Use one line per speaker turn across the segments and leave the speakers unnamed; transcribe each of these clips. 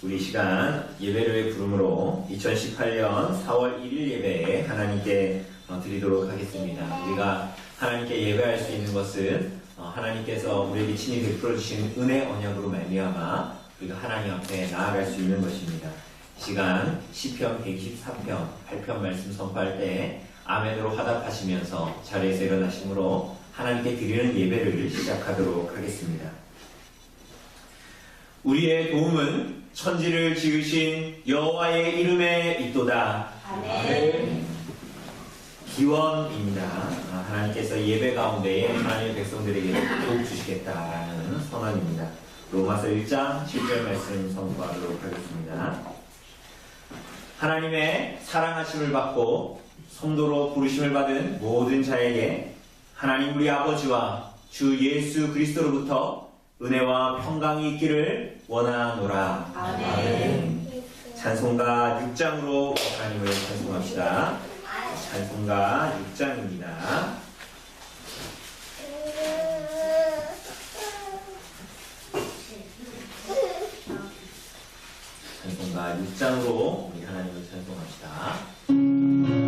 우리 시간 예배를 부름으로 2018년 4월 1일 예배에 하나님께 드리도록 하겠습니다. 우리가 하나님께 예배할 수 있는 것은 하나님께서 우리에게 친히 베풀어 주신 은혜 언약으로 말미암아 우리가 하나님 앞에 나아갈 수 있는 것입니다. 시간 시편 124편 8편 말씀 선포할 때 아멘으로 화답하시면서 자리에서 일어나심으로 하나님께 드리는 예배를 시작하도록 하겠습니다. 우리의 도움은 천지를 지으신 여호와의 이름에 있도다. 아멘. 기원입니다. 하나님께서 예배 가운데에 하나님의 백성들에게 도움 주시겠다라는 선언입니다. 로마서 1장 7절 말씀 선포하도록 하겠습니다. 하나님의 사랑하심을 받고 성도로 부르심을 받은 모든 자에게 하나님 우리 아버지와 주 예수 그리스도로부터 은혜와 평강이 있기를 원하노라. 아멘. 찬송가 6장으로 하나님을 찬송합시다. 찬송가 6장입니다. 찬송가 6장으로 우리 하나님을 찬송합시다.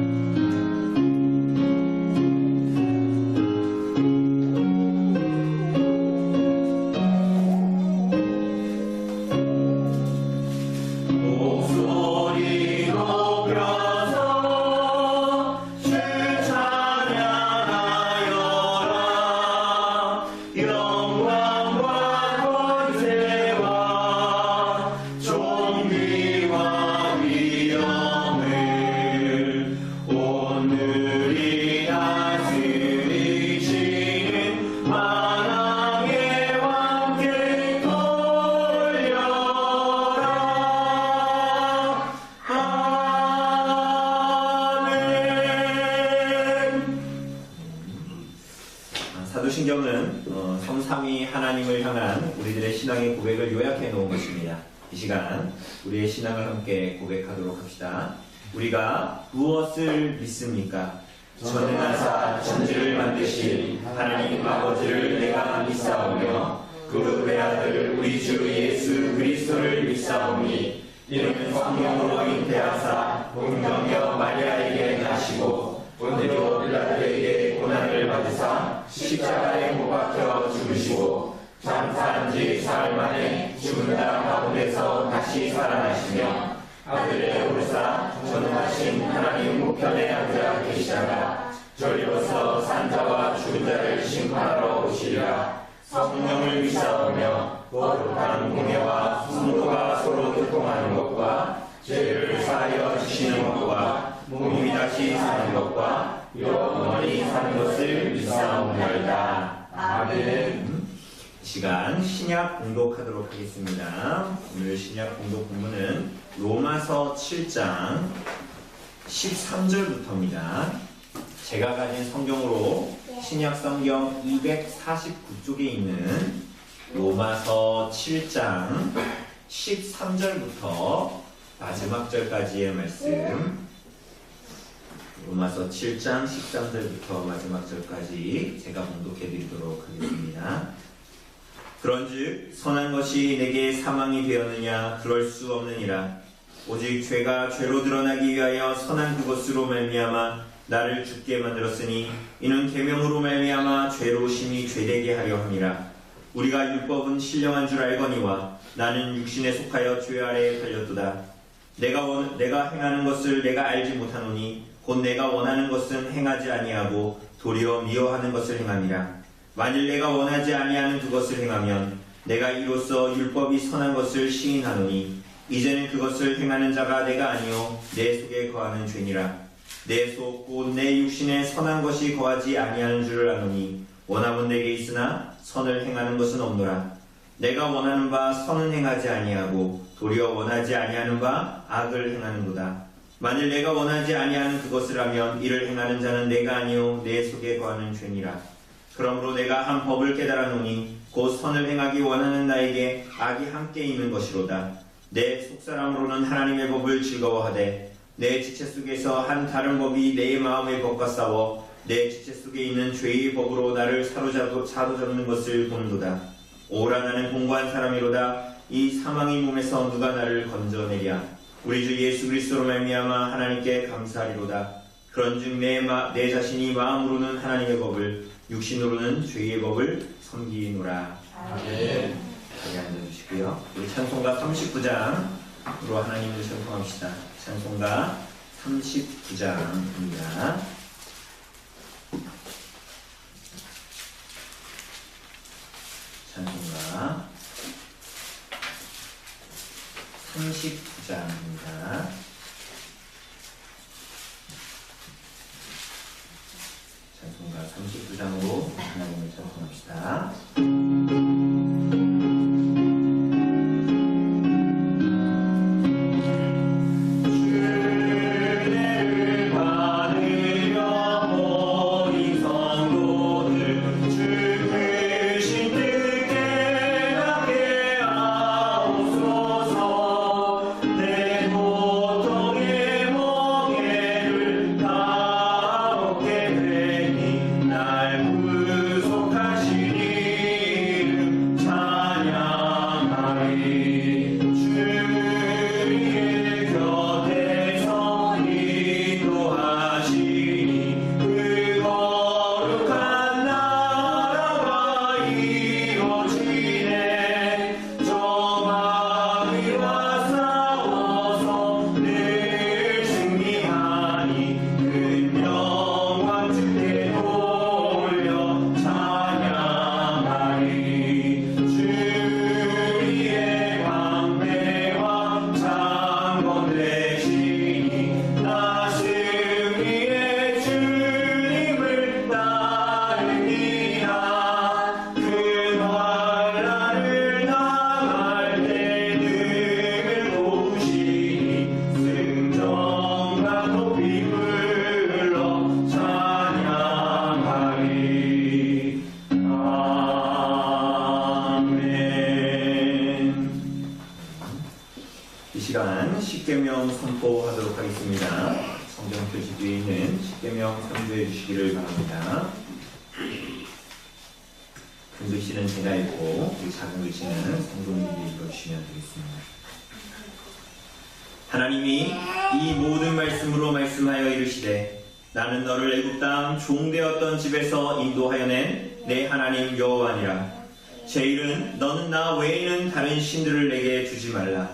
사도신경은 성삼위 하나님을 향한 우리들의 신앙의 고백을 요약해 놓은 것입니다. 이 시간 우리의 신앙을 함께 고백하도록 합시다. 우리가 무엇을 믿습니까? 전능하사 천지를 만드신 하나님 아버지를 내가 믿사오며 그 외아들 우리 주 예수 그리스도를 믿사오니 이는 성령으로 잉태하사 동정녀 마리아에게 나시고 본디오 빌라도에게 고난을 받으사 십자가에 못 박혀 죽으시고 장사한 지 사흘 만에 죽은 자 가운데서 다시 살아나시며 아들의 오르사 전능하신 하나님 우편에 앉아 계시다가 저리로서 산자와 죽은 자를 심판하러 오시리라. 성령을 믿사오며 거룩한 공예와 성도가 서로 교통하는 것과 죄를 사하여 주시는 것과 몸이 다시 사는 것과 영원히 사는 것을 믿사옵나이다. 아멘. 시간 신약 공독하도록 하겠습니다. 오늘 신약 공독 본문은 로마서 7장 13절부터입니다. 제가 가진 성경으로 신약 성경 249쪽에 있는 로마서 7장 13절부터 마지막 절까지의 말씀, 로마서 7장 13절부터 마지막 절까지 제가 봉독해 드리도록 하겠습니다. 그런즉 선한 것이 내게 사망이 되었느냐? 그럴 수 없느니라. 오직 죄가 죄로 드러나기 위하여 선한 그것으로 말미암아 나를 죽게 만들었으니 이는 계명으로 말미암아 죄로 심히 죄되게 하려 함이라. 우리가 율법은 신령한 줄 알거니와 나는 육신에 속하여 죄 아래에 달렸도다. 내가 행하는 것을 내가 알지 못하노니 곧 내가 원하는 것은 행하지 아니하고 도리어 미워하는 것을 행함이라. 만일 내가 원하지 아니하는 그것을 행하면 내가 이로써 율법이 선한 것을 시인하노니 이제는 그것을 행하는 자가 내가 아니요 내 속에 거하는 죄니라. 내 속 곧 내 육신에 선한 것이 거하지 아니하는 줄을 아노니 원함은 내게 있으나 선을 행하는 것은 없노라. 내가 원하는 바 선은 행하지 아니하고 도리어 원하지 아니하는 바 악을 행하는도다. 만일 내가 원하지 아니하는 그것을 하면 이를 행하는 자는 내가 아니요 내 속에 거하는 죄니라. 그러므로 내가 한 법을 깨달아노니 곧 선을 행하기 원하는 나에게 악이 함께 있는 것이로다. 내 속사람으로는 하나님의 법을 즐거워하되 내 지체 속에서 한 다른 법이 내 마음의 법과 싸워 내 지체 속에 있는 죄의 법으로 나를 사로잡는 것을 보는도다. 오라 나는 공고한 사람이로다. 이 사망의 몸에서 누가 나를 건져내랴. 우리 주 예수 그리스도로 말미암아 하나님께 감사하리로다. 그런즉 내 자신이 마음으로는 하나님의 법을, 육신으로는 죄의 법을 섬기노라.
아멘.
자리에 앉아주시고요. 우리 찬송가 39장으로 하나님을 찬송합시다. 찬송가 39장입니다. 찬송가 39장입니다. 찬송가 39장으로 하나님을 찬송합시다. 십계명 선포하도록 하겠습니다. 성경 표지 뒤에 있는 십계명 선포해 주시기를 바랍니다. 큰 글씨는 제가 읽고 이 작은 글씨는 성도님이 읽어주시면 되겠습니다. 하나님이 이 모든 말씀으로 말씀하여 이르시되 나는 너를 애굽 땅 종되었던 집에서 인도하여 낸 내 하나님 여호와니라. 제1은 너는 나 외에는 다른 신들을 내게 주지 말라.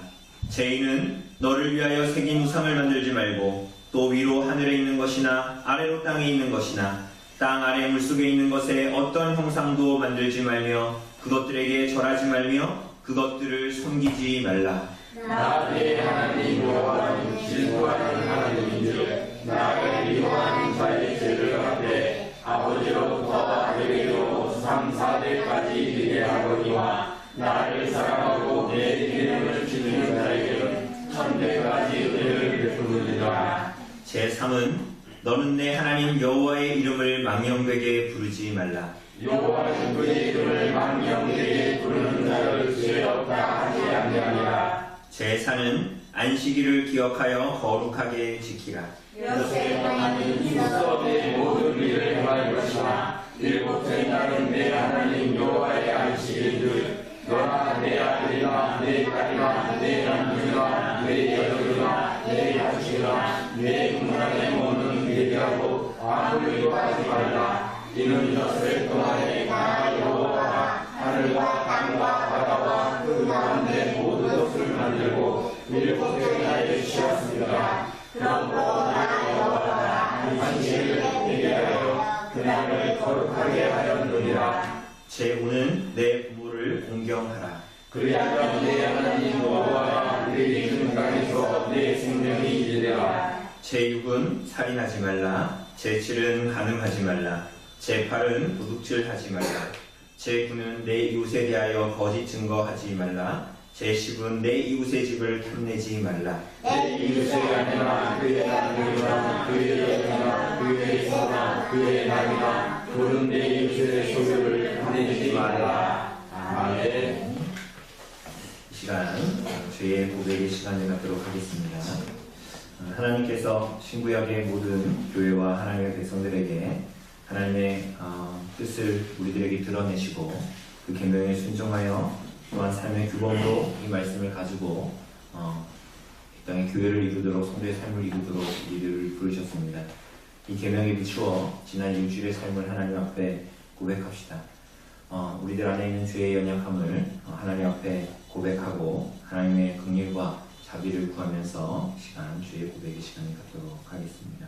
제2는 너를 위하여 새긴 우상을 만들지 말고 또 위로 하늘에 있는 것이나 아래로 땅에 있는 것이나 땅 아래 물속에 있는 것에 어떤 형상도 만들지 말며 그것들에게 절하지 말며 그것들을 섬기지 말라.
나의 하나님 여호와는 진노하는 하나님인즉 나를 미워하는 자의 죄를 갚되 아버지로부터 아들에게로 3, 4대까지 이르게 하거니와 나를 사랑하고 내 이름을 지키는 자에게는 1000대까지 은혜를 베푸느니라.
제3은 너는 내 하나님 여호와의 이름을 망령되게 부르지 말라.
여호와는 그의 이름을 망령되게 부르는 자를 죄 없다 하지 아니하니라.
제4는 안식일을 기억하여 거룩하게 지키라.
요셉만이 수업의 모든 일을 행할 것이나 일곱째 날은 내 하나님 여호와의 안식일들 너나 내 아들이나 내 딸이나 내 남편이나 내 여종이나 내 자식이나 내 문안에 모는 얘기하고 아무 일도 하지 말라. 이는 엿새 동안에 나 여호와가 하늘과 땅과 바다와 그 가운데 모든 것을 만들고 일곱째 날에 쉬었습니다. 그러므로 나 여호와가 안식일을 회개하여 그날을 거룩하게 하였느니라.
제5는 내 부모를 공경하라.
그리하면 내 하나님 여호와가 우리에게 준 땅에서 내 생명이 이르리라.
제6은 살인하지 말라. 제7은 간음하지 말라. 제8은 도둑질하지 말라. 제9는 내 이웃에 대하여 거짓 증거하지 말라. 제10은 내 이웃의 집을 탐내지 말라.
내 이웃의 아내나 그의 남편이나 그의 여자나 그의 소나 그의 남이나 그는 내 이웃의 소유를 탐내지 말라. 아멘.
이 시간 주의 고백의 시간을 갖도록 하겠습니다. 하나님께서 신구약의 모든 교회와 하나님의 백성들에게 하나님의 뜻을 우리들에게 드러내시고 그 계명에 순종하여 또한 삶의 규범으로 이 말씀을 가지고 이 땅의 교회를 이루도록 성도의 삶을 이루도록 우리들을 부르셨습니다. 이 계명에 비추어 지난 일주일의 삶을 하나님 앞에 고백합시다. 우리들 안에 있는 죄의 연약함을 하나님 앞에 고백하고 하나님의 긍휼과 자비를 구하면서 주의 고백의 시간을 갖도록 하겠습니다.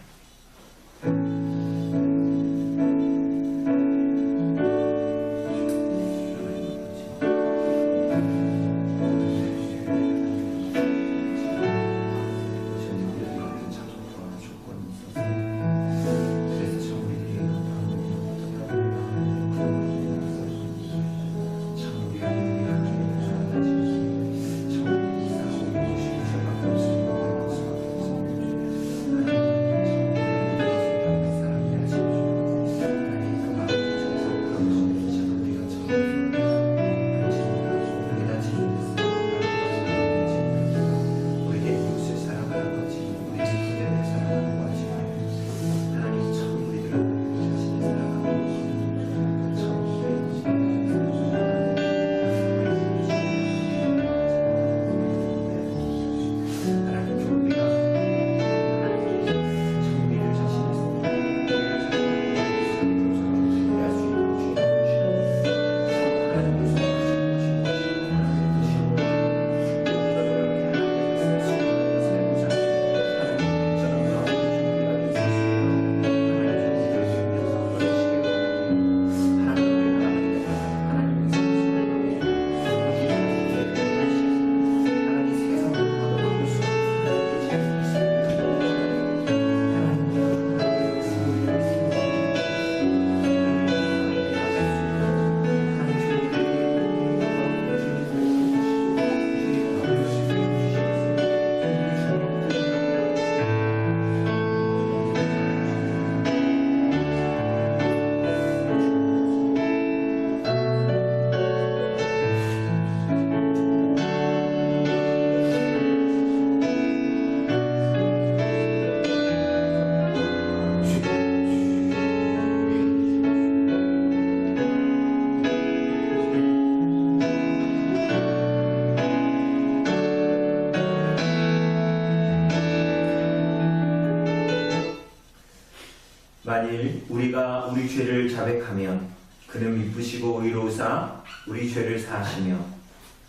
만일 우리가 우리 죄를 자백하면 그는 미쁘시고 의로우사 우리 죄를 사하시며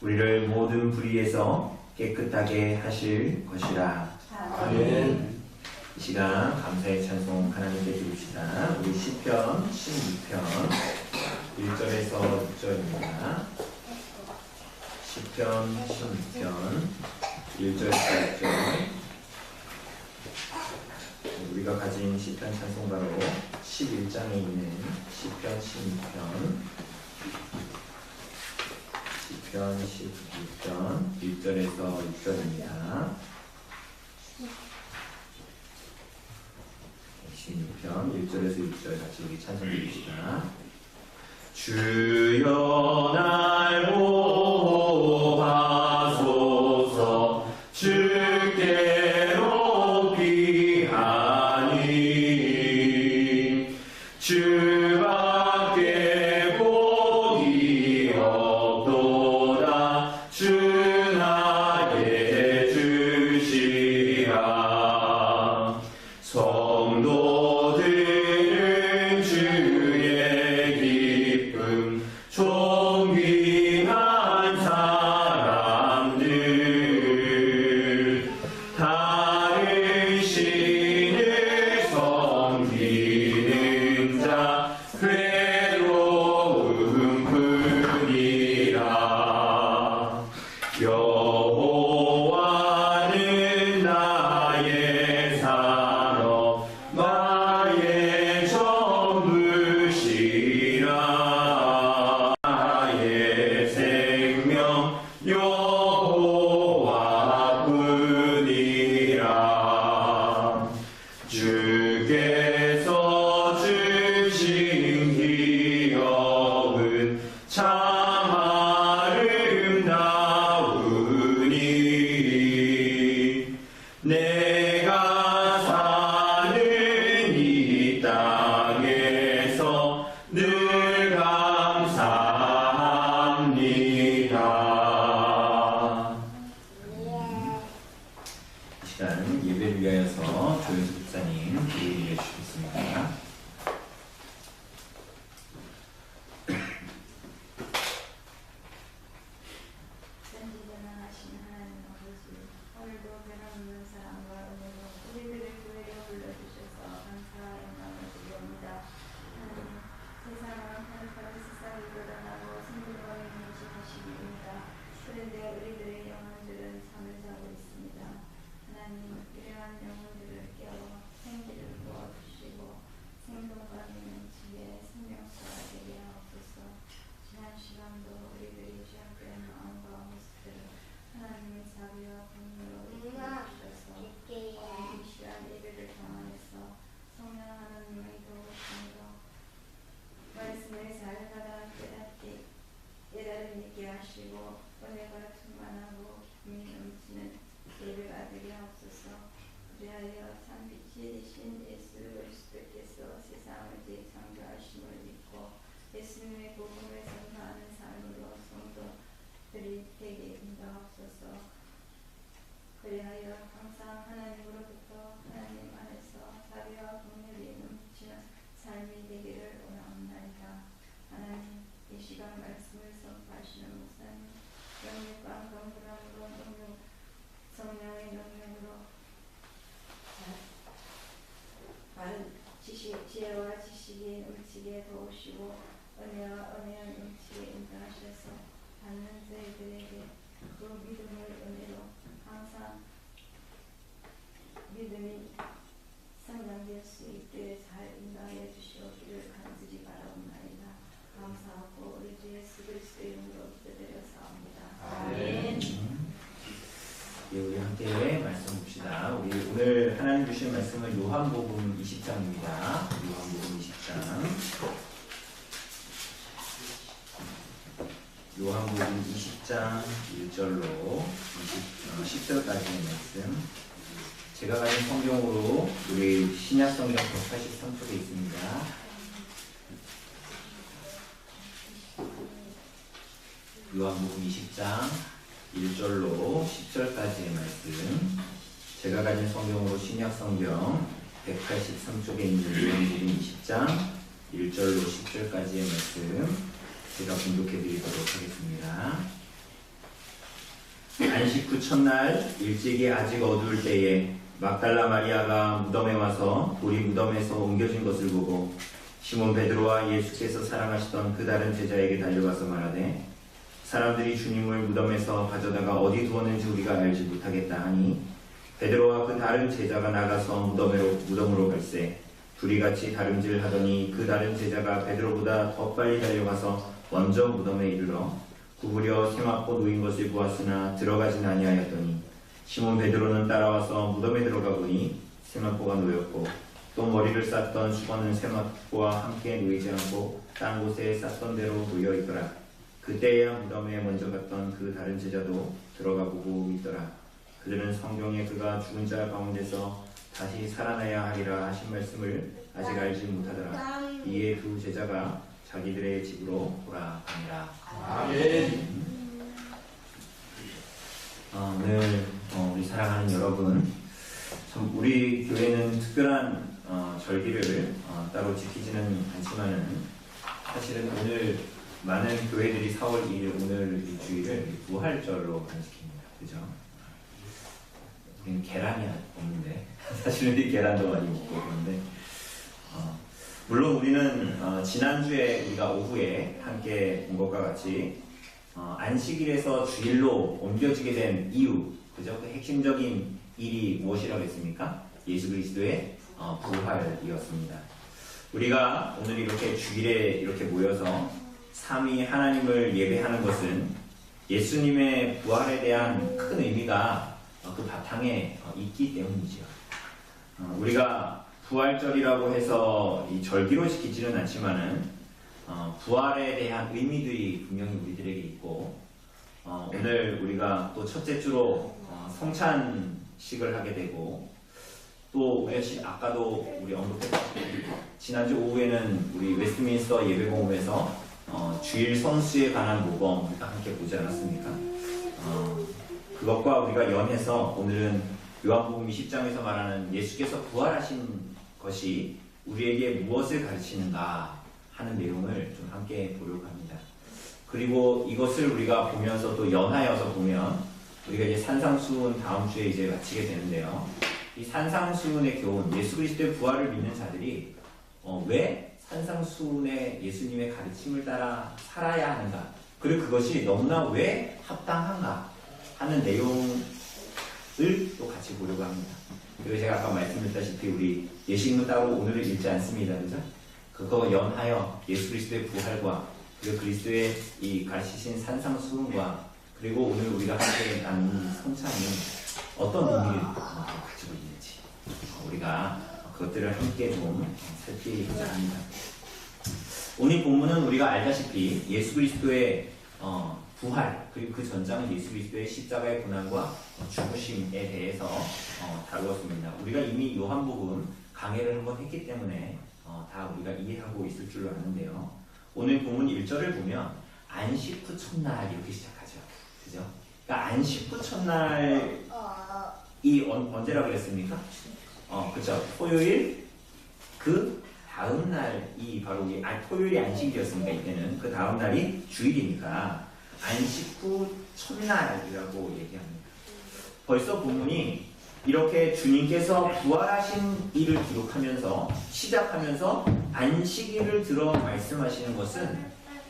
우리를 모든 불의에서 깨끗하게 하실 것이라.
아멘.
이 시간 감사의 찬송 하나님께 드립시다. 우리 시편 16편 1절에서 6절입니다. 시편 16편 1절에서 6절. 우리가 가진 시편 찬송가로 11장에 있는 시편 16편 16편 1절에서 6절입니다. 16편 1절에서 6절 같이 우리 찬송 드립시다. 주여 날 보호하소서 주께로 피하니 주밖에 복이 없도다 주 나게 주시라. 성도들은 주의 기쁨 존귀한 사람들 다른 신을 섬기는 자 괴로움 뿐이라. 여호와는 나의 산업 나의 전부시라. 나의 생명 여호와뿐이라. 주께서 주신 기업은 참 아름다우니 시간 예배를 위하여서 조윤수 목사님 기도해 주시겠습니다.
전지전능하신 하나님 아버지, 오늘도 변함없는 사랑과 은혜로 우리들의 교회에 불러주셔서 감사와 영광을 드립니다. 하나님, 세상은 하루하루 세상이 드러나고 생존과 인식하시기입니다. 그런데 우리들의 영혼들은 잠을 자고 있습니다. 하나님, 일어난 영혼들을 깨워 생기를 부어주시고 생동과 능력치에 생명수가 되게 하옵소서. 지난 시간도 우리들이 시작된 마음과 모습들을 하나님의 자비와 공의로 이끌어주셔서 이 시간 예배를 통하여서 성령 하나님의 도우심으로 말씀을 잘 받아 깨달음 있게 하시고 은혜가 충만하고 기쁨이 넘치는 예배가 되게 하옵소서. 그리하여 참 빛이 되신 예수 그리스도께서 세상을 재창조하심을 믿고 예수님의 복음을 전파하는 삶으로 성도들이 되게 인도하옵소서. 그리하여 항상 하나님으로부터 하나님 안에서 자비와 긍휼이 넘치는 삶이 되기를 원하옵나이다. 하나님, 이 시간 말씀을 선포하시는 목사님, 영육과 건강으로 성령의 능력으로 바른 지혜와 지식이 넘치게 도우시고 은혜와 은혜가 넘치게 인도하셔서 받는 저희들에게 그 믿음을 은혜로 항상 믿음이 성장될 수 있게 잘 인도하여 주시옵기를 간절히 바라옵나이다. 감사하고 우리 주 예수 그리스도의 이름으로 기도드려사옵니다. 아멘.
우리 함께 말씀 봅시다. 우리 오늘 하나님 주신 말씀은 요한복음 20장입니다. 요한복음 20장. 요한복음 20장 1절로 10절까지의 말씀. 제가 가진 성경으로 우리 신약 성경 183쪽에 있습니다. 요한복음 20장 1절로 10절까지의 말씀. 제가 가진 성경으로 신약 성경 183쪽에 있는 요한복음 20장 1절로 10절까지의 말씀 제가 봉독해 드리도록 하겠습니다. 안식 후 첫날 일찍이 아직 어두울 때에 막달라 마리아가 무덤에 와서 돌이 무덤에서 옮겨진 것을 보고 시몬 베드로와 예수께서 사랑하시던 그 다른 제자에게 달려가서 말하되 사람들이 주님을 무덤에서 가져다가 어디 두었는지 우리가 알지 못하겠다 하니 베드로와 그 다른 제자가 나가서 무덤으로 갈새 둘이 같이 다름질하더니 그 다른 제자가 베드로보다 더 빨리 달려가서 먼저 무덤에 이르러 구부려 세마포 놓인 것을 보았으나 들어가진 아니하였더니 시몬 베드로는 따라와서 무덤에 들어가 보니 세마포가 놓였고 또 머리를 쌌던 수건은 세마포와 함께 놓이지 않고 딴 곳에 쌌던 대로 놓여 있더라. 그때야 무덤에 먼저 갔던 그 다른 제자도 들어가 보고 믿더라. 그들은 성경에 그가 죽은 자 가운데서 다시 살아나야 하리라 하신 말씀을 아직 알지 못하더라. 이에 두 제자가 자기들의 집으로 돌아가니라.
아멘.
오늘 우리 사랑하는 여러분, 참 우리 교회는 특별한 절기를 따로 지키지는 않지만은 사실은 오늘 많은 교회들이 4월 2일 오늘 이 주일을 부활절로 지킵니다. 그죠? 우리는 계란이 없는데 사실은 이 계란도 많이 먹고 그런데 물론 우리는 지난주에 우리가 오후에 함께 본 것과 같이 안식일에서 주일로 옮겨지게 된 이유, 그죠? 그 핵심적인 일이 무엇이라고 했습니까? 예수 그리스도의 부활이었습니다. 우리가 오늘 이렇게 주일에 이렇게 모여서 삼위 하나님을 예배하는 것은 예수님의 부활에 대한 큰 의미가 그 바탕에 있기 때문이죠. 우리가 부활절이라고 해서 이 절기로 지키지는 않지만은 부활에 대한 의미들이 분명히 우리들에게 있고 오늘 우리가 또 첫째 주로 성찬식을 하게 되고 또 아까도 우리 언급했듯이 지난주 오후에는 우리 웨스트민스터 예배공업에서 주일 선수에 관한 모범 우리가 함께 보지 않았습니까? 그것과 우리가 연해서 오늘은 요한복음 10장에서 말하는 예수께서 부활하신 것이 우리에게 무엇을 가르치는가 하는 내용을 좀 함께 보려고 합니다. 그리고 이것을 우리가 보면서 또 연하여서 보면 우리가 이제 산상수훈 다음 주에 이제 마치게 되는데요. 이 산상수훈의 교훈, 예수 그리스도의 부활을 믿는 자들이 왜 산상수훈의 예수님의 가르침을 따라 살아야 하는가, 그리고 그것이 너무나 왜 합당한가 하는 내용을 또 같이 보려고 합니다. 그리고 제가 아까 말씀드렸다시피 우리 예식문 따로 오늘은 읽지 않습니다. 그죠? 그거 연하여 예수 그리스도의 부활과 그리고 그리스도의 이 가르치신 산상수훈과 그리고 오늘 우리가 함께 나눈 성찬이 어떤 의미를 가지고 있는지 우리가 그것들을 함께 좀 살피고자 합니다. 오늘 본문은 우리가 알다시피 예수 그리스도의 부활, 그리고 그 전장은 예수 그리스도의 십자가의 고난과 죽으심에 대해서 다루었습니다. 우리가 이미 요한복음 강해를 한번 했기 때문에 다 우리가 이해하고 있을 줄로 아는데요. 오늘 본문 1절을 보면 안식 후 첫날 이렇게 시작하죠. 그죠? 그러니까 안식 후 첫날이 언제라고 그랬습니까? 그죠? 토요일 그 다음 날이 바로 토요일이 안식일이었으니까 이때는 그 다음 날이 주일이니까 안식 후 첫날이라고 얘기합니다. 벌써 본문이 이렇게 주님께서 부활하신 일을 기록하면서 시작하면서 안식일을 들어 말씀하시는 것은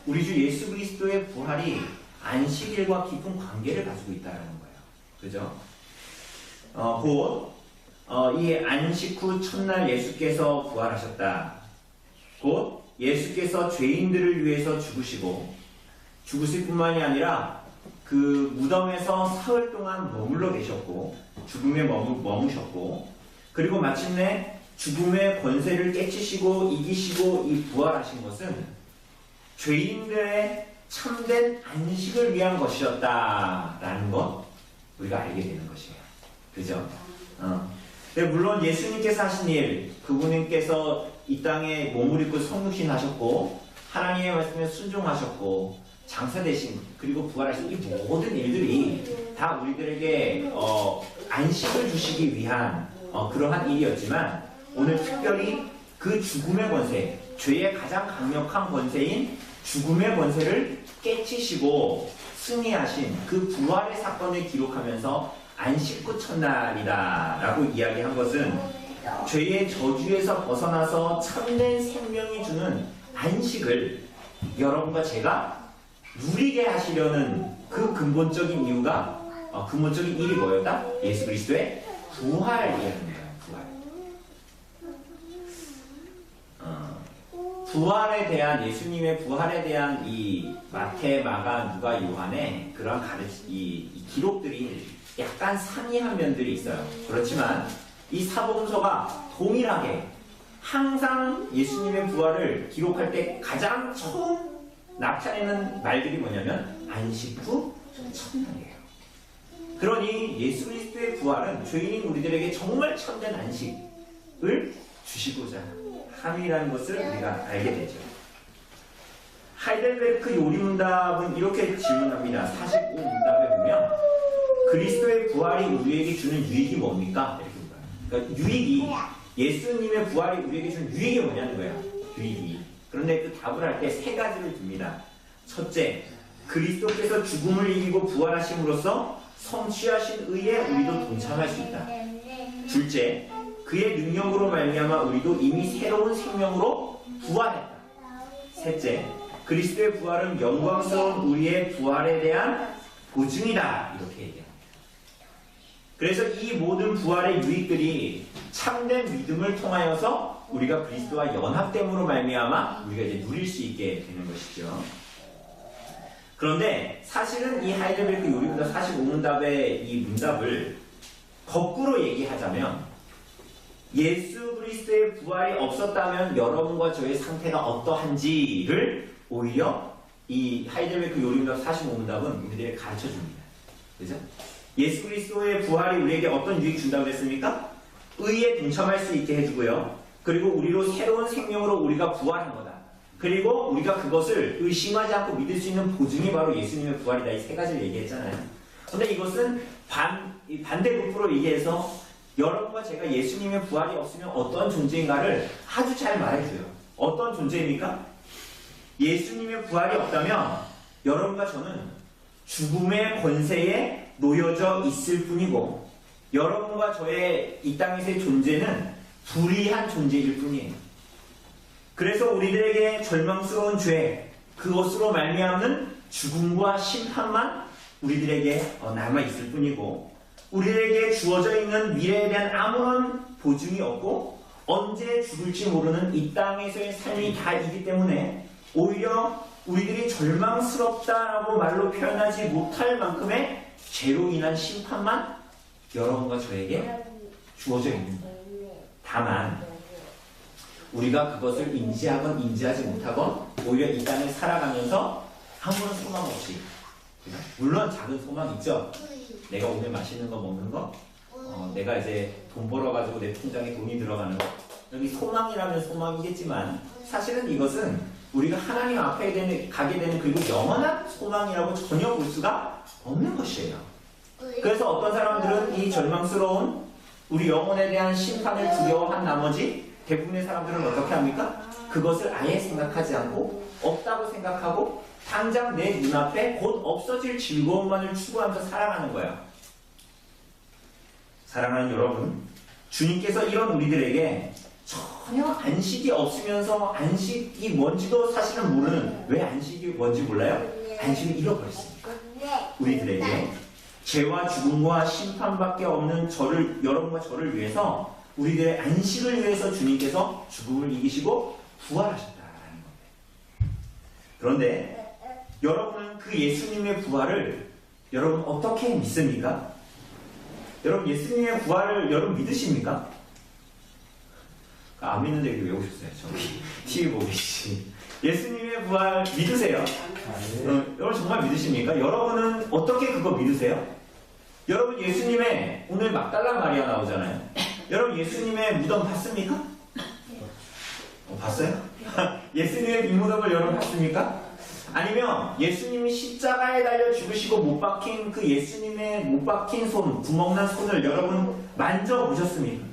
우리 주 예수 그리스도의 부활이 안식일과 깊은 관계를 가지고 있다는 거예요. 그죠? 곧 이 안식 후 첫날 예수께서 부활하셨다. 곧 예수께서 죄인들을 위해서 죽으실 뿐만이 아니라 그 무덤에서 사흘 동안 머물러 계셨고 죽음에 머무셨고 그리고 마침내 죽음의 권세를 깨치시고 이기시고 이 부활하신 것은 죄인들의 참된 안식을 위한 것이었다라는 것 우리가 알게 되는 것이에요. 그죠? 물론 예수님께서 하신 일, 그분께서 이 땅에 몸을 입고 성육신하셨고 하나님의 말씀에 순종하셨고 장사되신 그리고 부활하신 이 모든 일들이 다 우리들에게 안식을 주시기 위한 그러한 일이었지만 오늘 특별히 그 죽음의 권세, 죄의 가장 강력한 권세인 죽음의 권세를 깨치시고 승리하신 그 부활의 사건을 기록하면서 안식 후 첫날이다 라고 이야기한 것은 죄의 저주에서 벗어나서 참된 생명이 주는 안식을 여러분과 제가 누리게 하시려는 그 근본적인 이유가 근본적인 일이 뭐였다? 예수 그리스도의 부활이라는 거예요. 부활에 대한 예수님의 부활에 대한 이 마태, 마가, 누가, 요한의 그런 이 기록들이 약간 상이한 면들이 있어요. 그렇지만 이 사복음서가 동일하게 항상 예수님의 부활을 기록할 때 가장 처음 나타내는 말들이 뭐냐면 안식 후 첫날이에요. 그러니 예수 그리스도의 부활은 죄인인 우리들에게 정말 참된 안식을 주시고자 함이라는 것을 우리가 알게 되죠. 하이델베르크 요리문답은 이렇게 질문합니다. 45문답에 보면 그리스도의 부활이 우리에게 주는 유익이 뭡니까? 이렇게 물어요. 그러니까 유익이 예수님의 부활이 우리에게 주는 유익이 뭐냐는 거예요. 유익이. 그런데 그 답을 할 때 세 가지를 줍니다. 첫째, 그리스도께서 죽음을 이기고 부활하심으로써 성취하신 의에 우리도 동참할 수 있다. 둘째, 그의 능력으로 말미암아 우리도 이미 새로운 생명으로 부활했다. 셋째, 그리스도의 부활은 영광스러운 우리의 부활에 대한 보증이다. 이렇게 얘기합니다. 그래서 이 모든 부활의 유익들이 참된 믿음을 통하여서 우리가 그리스도와 연합됨으로 말미암아 우리가 이제 누릴 수 있게 되는 것이죠. 그런데 사실은 이 하이델베르크 요리문답 45문답의 이 문답을 거꾸로 얘기하자면 예수 그리스도의 부활이 없었다면 여러분과 저의 상태가 어떠한지를 오히려 이 하이델베르크 요리문답 45문답은 우리들에게 가르쳐줍니다. 그죠? 예수 그리스도의 부활이 우리에게 어떤 유익 준다고 했습니까? 의에 동참할 수 있게 해주고요. 그리고 우리로 새로운 생명으로 우리가 부활한 거다. 그리고 우리가 그것을 의심하지 않고 믿을 수 있는 보증이 바로 예수님의 부활이다. 이 세 가지를 얘기했잖아요. 그런데 이것은 반대급부로 얘기해서 여러분과 제가 예수님의 부활이 없으면 어떤 존재인가를 아주 잘 말해줘요. 어떤 존재입니까? 예수님의 부활이 없다면 여러분과 저는 죽음의 권세에 놓여져 있을 뿐이고 여러분과 저의 이 땅에서의 존재는 불의한 존재일 뿐이에요. 그래서 우리들에게 절망스러운 죄, 그것으로 말미암는 죽음과 심판만 우리들에게 남아있을 뿐이고 우리에게 주어져 있는 미래에 대한 아무런 보증이 없고 언제 죽을지 모르는 이 땅에서의 삶이 다이기 때문에 오히려 우리들이 절망스럽다라고 말로 표현하지 못할 만큼의 죄로 인한 심판만 여러분과 저에게 주어져 있는 거예요. 다만 우리가 그것을 인지하건 인지하지 못하건 오히려 이 땅을 살아가면서 아무런 소망 없이 물론 작은 소망 있죠. 내가 오늘 맛있는 거 먹는 거 내가 이제 돈 벌어가지고 내 통장에 돈이 들어가는 거 여기 소망이라면 소망이겠지만 사실은 이것은 우리가 하나님 앞에 가게 되는 그리고 영원한 소망이라고 전혀 볼 수가 없는 것이에요. 그래서 어떤 사람들은 이 절망스러운 우리 영혼에 대한 심판을 두려워한 나머지 대부분의 사람들은 어떻게 합니까? 그것을 아예 생각하지 않고 없다고 생각하고 당장 내 눈앞에 곧 없어질 즐거움만을 추구하면서 살아가는 거예요. 사랑하는 여러분, 주님께서 이런 우리들에게 전혀 안식이 없으면서 안식이 뭔지도 사실은 모르는 왜 안식이 뭔지 몰라요? 안식을 잃어버렸으니까 우리들에게 죄와 죽음과 심판밖에 없는 여러분과 저를 위해서 우리들의 안식을 위해서 주님께서 죽음을 이기시고 부활하셨다라는 겁니다. 그런데 여러분은 그 예수님의 부활을 여러분 어떻게 믿습니까? 여러분 예수님의 부활을 여러분 믿으십니까? 안 믿는데 이렇게 왜 오셨어요? 저기 TV 보고 계시. 예수님의 부활 믿으세요? 여러분 정말 믿으십니까? 여러분은 어떻게 그거 믿으세요? 여러분 예수님의 오늘 막달라 마리아 나오잖아요. 여러분 예수님의 무덤 봤습니까? 봤어요? 예수님의 빈무덤을 여러분 봤습니까? 아니면 예수님이 십자가에 달려 죽으시고 못 박힌 그 예수님의 못 박힌 손, 구멍난 손을 여러분 만져보셨습니까?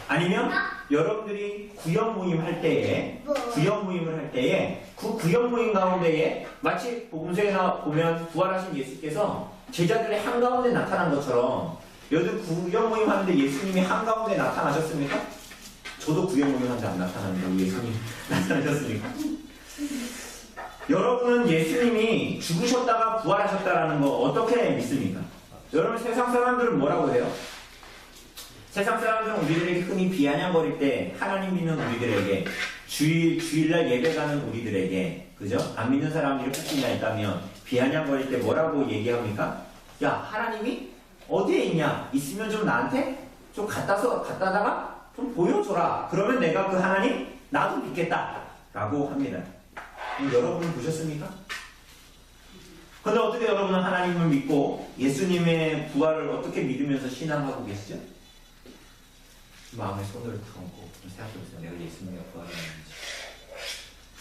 아니면 여러분들이 구역 모임을 할 때에 그 구역 모임 가운데에 마치 복음서에 보면 부활하신 예수께서 제자들의 한가운데 나타난 것처럼 여러분 구역 모임 하는데 예수님이 한가운데 나타나셨습니까? 저도 구역 모임 하는데 안 나타났는데 예수님 나타나셨습니까? 여러분은 예수님이 죽으셨다가 부활하셨다라는 거 어떻게 믿습니까? 여러분 세상 사람들은 뭐라고 해요? 세상 사람들은 우리들에게 흔히 비아냥거릴 때 하나님 믿는 우리들에게 주일날 예배 가는 우리들에게 그죠? 안 믿는 사람들이 혹시나 있다면 비아냥거릴 때 뭐라고 얘기합니까? 야 하나님이 어디에 있냐? 있으면 좀 나한테 좀 갖다다가 좀 보여줘라. 그러면 내가 그 하나님 나도 믿겠다 라고 합니다. 여러분은 보셨습니까? 근데 어떻게 여러분은 하나님을 믿고 예수님의 부활을 어떻게 믿으면서 신앙하고 계시죠? 마음에 손을 감고 생각해보세요. 내가 예수님의 부활을 믿는지.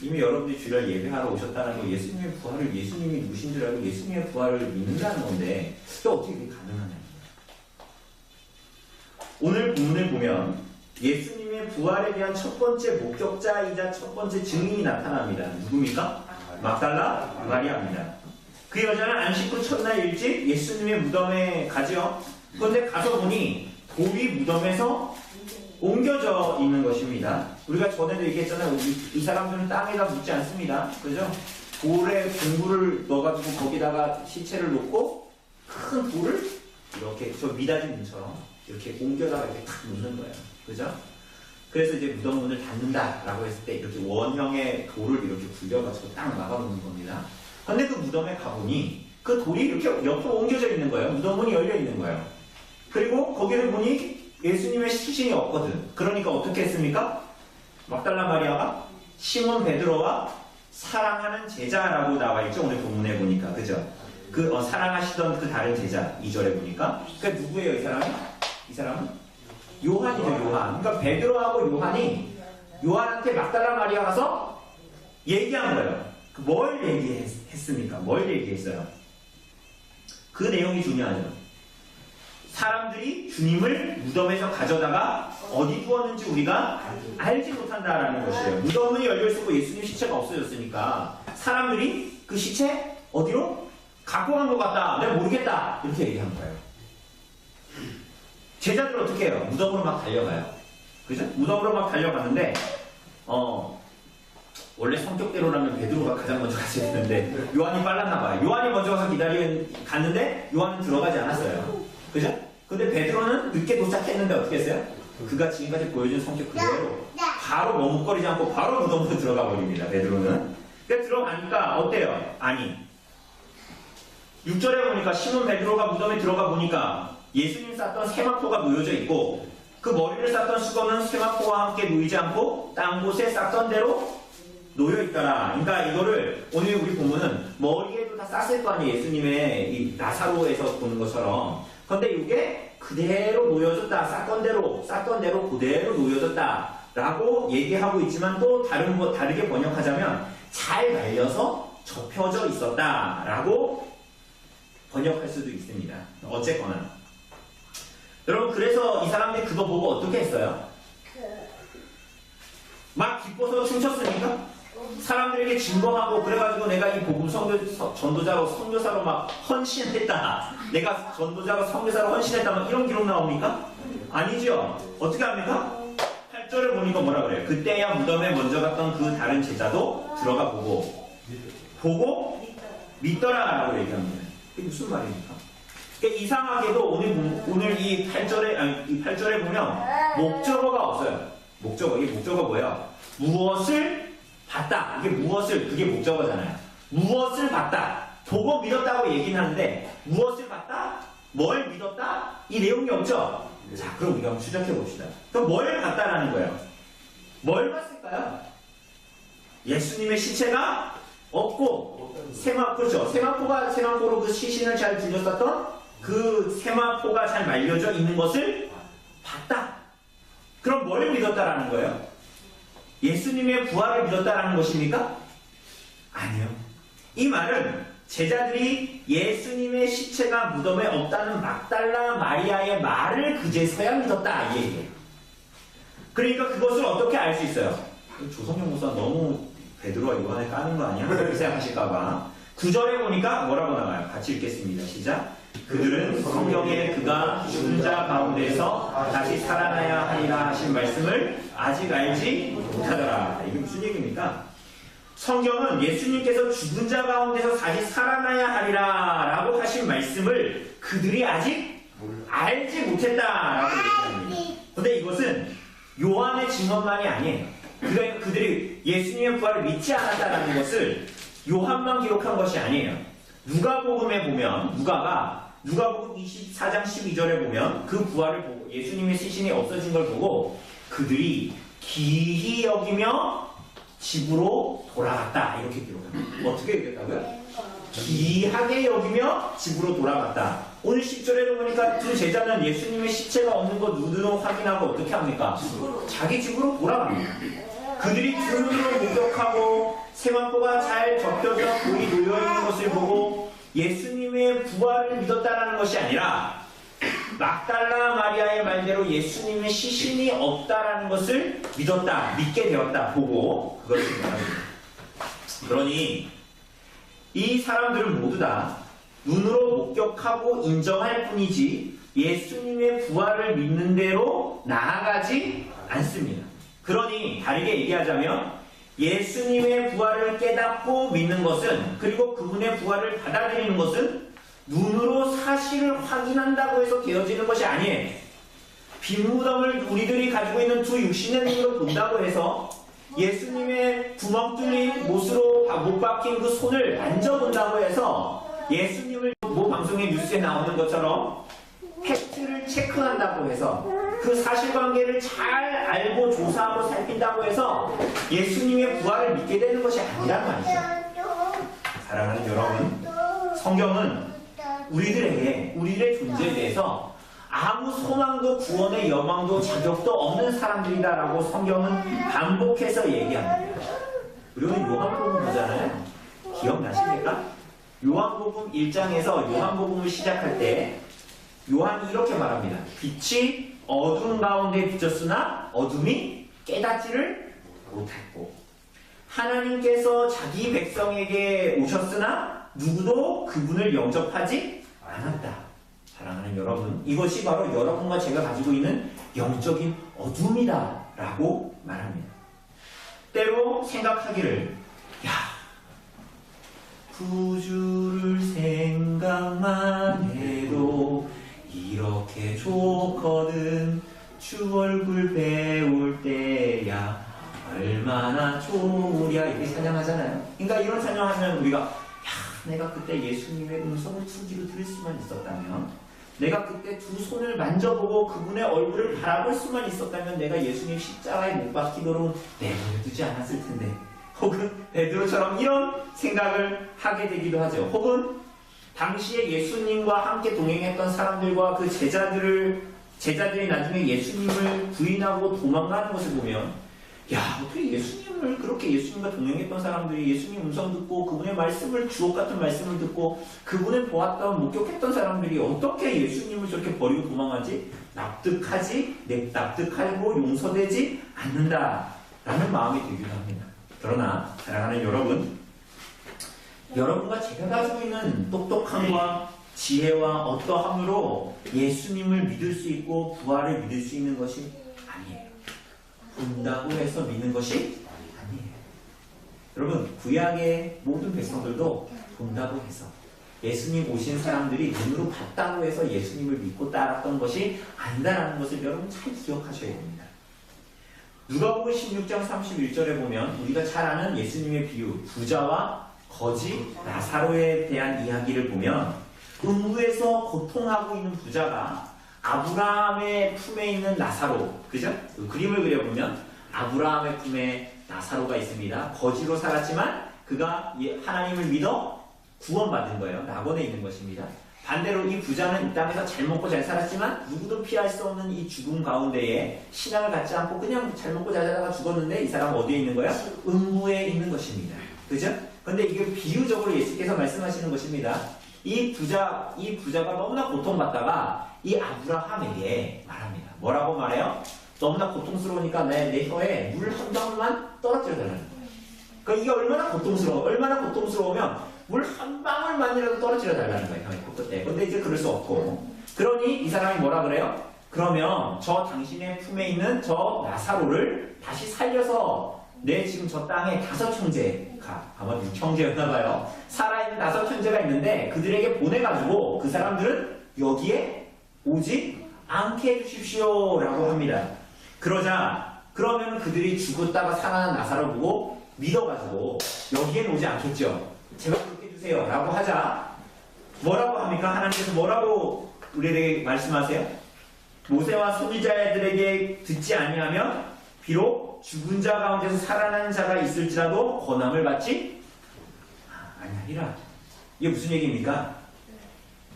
이미 여러분들이 주일날 예배하러 오셨다는 거 예수님의 부활을 예수님이 누구신 줄 알고 예수님의 부활을 믿는다는 건데 또 어떻게 그게 가능하냐는 거예요. 오늘 본문을 보면 예수님의 부활에 대한 첫 번째 목격자이자 첫 번째 증인이 나타납니다. 누굽니까? 막달라 마리아입니다. 그 여자는 안식 후 첫날 일찍 예수님의 무덤에 가죠. 그런데 가서 보니 돌이 무덤에서 옮겨져 있는 것입니다. 우리가 전에도 얘기했잖아요. 이 사람들은 땅에다 묻지 않습니다. 그죠? 돌에 공구를 넣어가지고 거기다가 시체를 놓고 큰 돌을 이렇게 저 미닫이 문처럼 이렇게 옮겨다가 이렇게 탁 놓는 거예요. 그죠? 그래서 이제 무덤 문을 닫는다라고 했을 때 이렇게 원형의 돌을 이렇게 굴려가지고 딱 막아놓는 겁니다. 근데 그 무덤에 가보니 그 돌이 이렇게 옆으로 옮겨져 있는 거예요. 무덤 문이 열려 있는 거예요. 그리고 거기를 보니 예수님의 시신이 없거든. 그러니까 어떻게 했습니까? 막달라 마리아가 시몬 베드로와 사랑하는 제자라고 나와 있죠. 오늘 본문에 보니까. 그죠? 사랑하시던 그 다른 제자 2절에 보니까. 그러니까 누구예요 이 사람이? 이 사람은? 요한이죠. 요한. 그러니까 베드로하고 요한이 요한한테 막달라 마리아 가서 얘기한 거예요. 뭘 얘기했습니까? 뭘 얘기했어요? 그 내용이 중요하죠. 사람들이 주님을 무덤에서 가져다가 어디 두었는지 우리가 알지 못한다라는 것이에요. 무덤이 열려있었고 예수님 시체가 없어졌으니까 사람들이 그 시체 어디로? 갖고 간 것 같다. 내가 모르겠다. 이렇게 얘기한 거예요. 제자들 어떻게 해요? 무덤으로 막 달려가요. 그죠? 무덤으로 막 달려갔는데 원래 성격대로라면 베드로가 가장 먼저 갔어야 되는데 요한이 빨랐나 봐요. 요한이 먼저 가서 갔는데 요한은 들어가지 않았어요. 그죠? 근데 베드로는 늦게 도착했는데 어떻게 했어요? 그가 지금까지 보여준 성격 그대로 바로 머뭇거리지 않고 바로 무덤으로 들어가 버립니다. 베드로는. 그러니까 들어가니까 어때요? 아니 6절에 보니까 시몬 베드로가 무덤에 들어가 보니까 예수님 쌌던 세마포가 놓여져 있고 그 머리를 쌌던 수건은 세마포와 함께 놓이지 않고 딴 곳에 쌌던 대로 놓여 있더라. 그러니까 이거를 오늘 우리 보면은 머리에도 다 쌌을 거 아니에요. 예수님의 이 나사로에서 보는 것처럼. 근데 이게 그대로 놓여졌다. 쌌던 대로 그대로 놓여졌다. 라고 얘기하고 있지만 또 다르게 번역하자면 잘 말려서 접혀져 있었다. 라고 번역할 수도 있습니다. 어쨌거나. 여러분, 그래서 이 사람들이 그거 보고 어떻게 했어요? 막 기뻐서 춤췄습니까? 사람들에게 증거하고 그래가지고 내가 이 복음 전도자로 선교사로 막 헌신했다. 내가 전도자로 선교사로 헌신했다. 막 이런 기록 나옵니까? 아니죠. 어떻게 합니까? 8절을 보니까 뭐라 그래요? 그때야 무덤에 먼저 갔던 그 다른 제자도 들어가 보고 믿더라라고 얘기합니다. 이게 무슨 말입니까? 그러니까 이상하게도 오늘 이 8절에 보면 목적어가 없어요. 이게 목적어 뭐예요? 무엇을 봤다. 그게 목적어잖아요. 무엇을 봤다. 보고 믿었다고 얘기는 하는데 무엇을 봤다? 뭘 믿었다? 이 내용이 없죠? 자, 그럼 우리가 한번 추적해 봅시다. 그럼 뭘 봤다라는 거예요? 뭘 봤을까요? 예수님의 시체가 없고 그렇죠. 세마포로 그 시신을 잘 둘러쌌던 그 세마포가 잘 말려져 있는 것을 봤다. 그럼 뭘 믿었다라는 거예요? 예수님의 부활을 믿었다라는 것입니까? 아니요. 이 말은 제자들이 예수님의 시체가 무덤에 없다는 막달라 마리아의 말을 그제서야 믿었다 이 얘기예요. 그러니까 그것을 어떻게 알 수 있어요? 조성영 목사 너무 베드로와 요한을 까는 거 아니야? 그렇게 생각하실까봐 9절에 보니까 뭐라고 나와요? 같이 읽겠습니다. 시작. 그들은 성경에 그가 죽은 자 가운데서 다시 살아나야 하리라 하신 말씀을 아직 알지 못하더라. 이게 무슨 얘기입니까? 성경은 예수님께서 죽은 자 가운데서 다시 살아나야 하리라 라고 하신 말씀을 그들이 아직 알지 못했다라고 얘기합니다. 근데 이것은 요한의 증언만이 아니에요. 그러니까 그들이 예수님의 부활을 믿지 않았다는 것을 요한만 기록한 것이 아니에요. 누가복음에 보면 누가복음 24장 12절에 보면 그 부활을 보고 예수님의 시신이 없어진 걸 보고 그들이 기히 여기며 집으로 돌아갔다 이렇게 기록합니다. 어떻게 얘기했다고요? 기이하게 여기며 집으로 돌아갔다. 오늘 10절에도 보니까 두 제자는 예수님의 시체가 없는 것 눈으로 확인하고 어떻게 합니까? 자기 집으로 돌아갑니다. 그들이 두 눈으로 목격하고 세마포가 잘 접혀져 돌이 놓여있는 것을 보고 예수님의 부활을 믿었다는 것이 아니라 막달라 마리아의 말대로 예수님의 시신이 없다라는 것을 믿게 되었다 보고 그것을 말합니다. 그러니 이 사람들은 모두 다 눈으로 목격하고 인정할 뿐이지 예수님의 부활을 믿는 대로 나아가지 않습니다. 그러니 다르게 얘기하자면 예수님의 부활을 깨닫고 믿는 것은 그리고 그분의 부활을 받아들이는 것은 눈으로 사실을 확인한다고 해서 되어지는 것이 아니에요. 빈 무덤을 우리들이 가지고 있는 두 육신의 눈으로 본다고 해서 예수님의 구멍 뚫린 못으로 못 박힌 그 손을 만져본다고 해서 예수님을 뭐 방송의 뉴스에 나오는 것처럼 팩트를 체크한다고 해서 그 사실관계를 잘 알고 조사하고 살핀다고 해서 예수님의 부활을 믿게 되는 것이 아니란 말이죠. 사랑하는 여러분, 성경은 우리들의 존재에 대해서 아무 소망도 구원의 여망도 자격도 없는 사람들이다라고 성경은 반복해서 얘기합니다. 우리는 요한복음 보잖아요. 기억나십니까? 요한복음 1장에서 요한복음을 시작할 때 요한이 이렇게 말합니다. 빛이 어둠 가운데 비쳤으나 어둠이 깨닫지를 못했고, 하나님께서 자기 백성에게 오셨으나 누구도 그분을 영접하지 않았다. 사랑하는 여러분, 이것이 바로 여러분과 제가 가지고 있는 영적인 어둠이다 라고 말합니다. 때로 생각하기를, 야, 구주를 생각만 해도 이렇게 좋거든. 주 얼굴 배울 때야 얼마나 좋으랴, 이렇게 찬양하잖아요. 그러니까 이런 찬양하면 우리가, 야, 내가 그때 예수님의 음성을 두 귀로 들을 수만 있었다면, 내가 그때 두 손을 만져보고 그분의 얼굴을 바라볼 수만 있었다면 내가 예수님 십자가에 못 박히도록 내버려두지 않았을 텐데, 혹은 베드로처럼 이런 생각을 하게 되기도 하죠. 혹은 당시에 예수님과 함께 동행했던 사람들과 그 제자들이 나중에 예수님을 부인하고 도망가는 것을 보면, 야, 어떻게 예수님과 동행했던 사람들이 예수님 음성 듣고 그분의 말씀을, 주옥 같은 말씀을 듣고 그분을 보았던, 목격했던 사람들이 어떻게 예수님을 저렇게 버리고 도망하지? 납득하고 용서되지 않는다라는 마음이 들기도 합니다. 그러나 사랑하는 여러분, 여러분과 제가 가지고 있는 똑똑함과 지혜와 어떠함으로 예수님을 믿을 수 있고 부활을 믿을 수 있는 것이 아니에요. 본다고 해서 믿는 것이 아니에요. 여러분, 구약의 모든 백성들도 본다고 해서, 예수님 오신 사람들이 눈으로 봤다고 해서 예수님을 믿고 따랐던 것이 아니다라는 것을 여러분 잘 기억하셔야 됩니다. 누가복음 16장 31절에 보면 우리가 잘 아는 예수님의 비유, 부자와 거지 나사로에 대한 이야기를 보면, 음부에서 고통하고 있는 부자가 아브라함의 품에 있는 나사로, 그죠? 그 그림을 그려보면 아브라함의 품에 나사로가 있습니다. 거지로 살았지만 그가 하나님을 믿어 구원받은 거예요. 낙원에 있는 것입니다. 반대로 이 부자는 이 땅에서 잘 먹고 잘 살았지만 누구도 피할 수 없는 이 죽음 가운데에 신앙을 갖지 않고 그냥 잘 먹고 잘 살다가 죽었는데, 이 사람은 어디에 있는 거야? 음부에 있는 것입니다. 그죠? 근데 이게 비유적으로 예수께서 말씀하시는 것입니다. 이 부자가 너무나 고통받다가 이 아브라함에게 말합니다. 뭐라고 말해요? 너무나 고통스러우니까 내 혀에 물 한 방울만 떨어뜨려 달라는 거예요. 그러니까 이게 얼마나 고통스러우면 물 한 방울만이라도 떨어뜨려 달라는 거예요. 혀의 코끝에. 근데 이제 그럴 수 없고, 그러니 이 사람이 뭐라 그래요? 그러면 저 당신의 품에 있는 저 나사로를 다시 살려서 내 지금 저 땅에 5 형제가, 아마 6 형제였나봐요. 살아있는 5 형제가 있는데 그들에게 보내가지고 그 사람들은 여기에 오지 않게 해주십시오 라고 합니다. 그러면 그들이 죽었다가 살아난 나사로 보고 믿어가지고 여기엔 오지 않겠죠. 제발 그렇게 해주세요 라고 하자, 뭐라고 합니까? 하나님께서 뭐라고 우리에게 말씀하세요? 모세와 선지자들에게 듣지 아니하면 비록 죽은 자 가운데서 살아난 자가 있을지라도 권함을 받지 아니하리라. 이게 무슨 얘기입니까?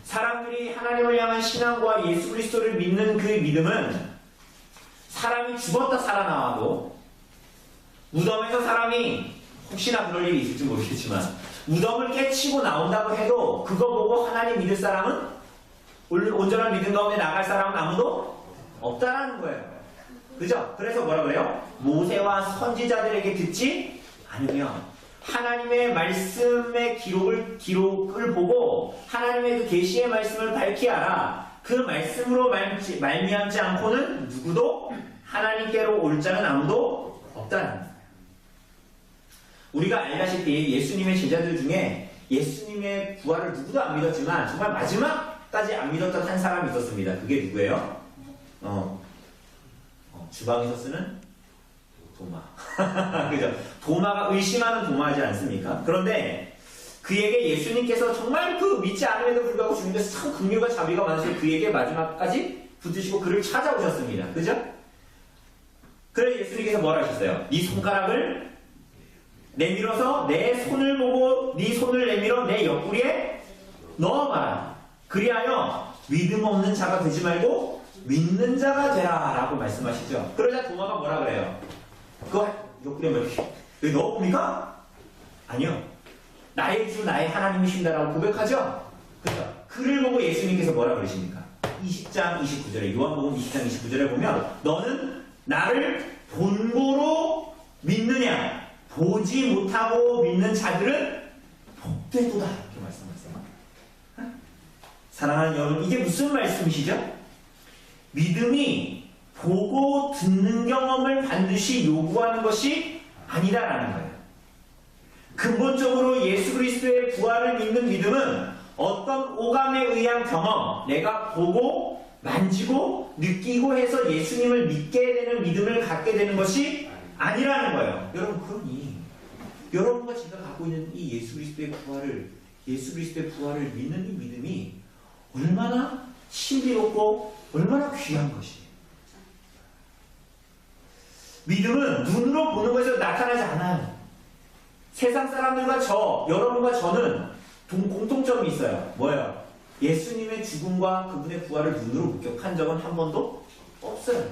사람들이 하나님을 향한 신앙과 예수 그리스도를 믿는 그 믿음은, 사람이 죽었다 살아나와도, 무덤에서 사람이 혹시나 그럴 일이 있을지 모르겠지만 무덤을 깨치고 나온다고 해도 그거 보고 하나님 믿을 사람은, 온전한 믿음 가운데 나갈 사람은 아무도 없다라는 거예요. 그죠? 그래서 뭐라 그래요? 모세와 선지자들에게 듣지 않으면, 하나님의 말씀의 기록을 보고 하나님의 그 계시의 말씀을 밝히 알아. 그 말씀으로 말미암지 않고는 누구도 하나님께로 올 자는 아무도 없다는 거예요. 우리가 알다시피 예수님의 제자들 중에 예수님의 부활을 누구도 안 믿었지만 정말 마지막까지 안 믿었던 한 사람이 있었습니다. 그게 누구예요? 주방에서 쓰는 도마. 그죠? 도마가 의심하는 도마지 않습니까? 그런데 그에게 예수님께서 정말 믿지 않음에도 불구하고 주님께서 참 긍휼과 자비가 많으셔서 그에게 마지막까지 붙으시고 그를 찾아오셨습니다. 그죠? 그래 예수님께서 뭐라 하셨어요? 네 손가락을 내밀어서 내 손을 보고 네 손을 내밀어 내 옆구리에 넣어봐라. 그리하여 믿음 없는 자가 되지 말고 믿는 자가 되라 라고 말씀하시죠. 그러자 도마가 뭐라 그래요? 그거 옆구리에 뭐 여기 넣어봅니까? 아니요. 나의 주 나의 하나님이신다라고 고백하죠. 그렇죠? 그를 보고 예수님께서 뭐라 그러십니까? 20장 29절에 요한복음 20장 29절에 보면 너는 나를 본고로 믿느냐 보지 못하고 믿는 자들은 복되도다 이렇게 말씀하세요. 사랑하는 여러분 이게 무슨 말씀이시죠? 믿음이 보고 듣는 경험을 반드시 요구하는 것이 아니다라는 거예요. 근본적으로 예수 그리스도의 부활을 믿는 믿음은 어떤 오감에 의한 경험, 내가 보고 만지고 느끼고 해서 예수님을 믿게 되는 믿음을 갖게 되는 것이 아니라는 거예요. 여러분 그러니 여러분과 제가 갖고 있는 이 예수 그리스도의 부활을 믿는 이 믿음이 얼마나 신비롭고 얼마나 귀한 것이에요. 믿음은 눈으로 보는 것에서 나타나지 않아요. 세상 사람들과 여러분과 저는 공통점이 있어요. 뭐예요? 예수님의 죽음과 그분의 부활을 눈으로 목격한 적은 한 번도 없어요.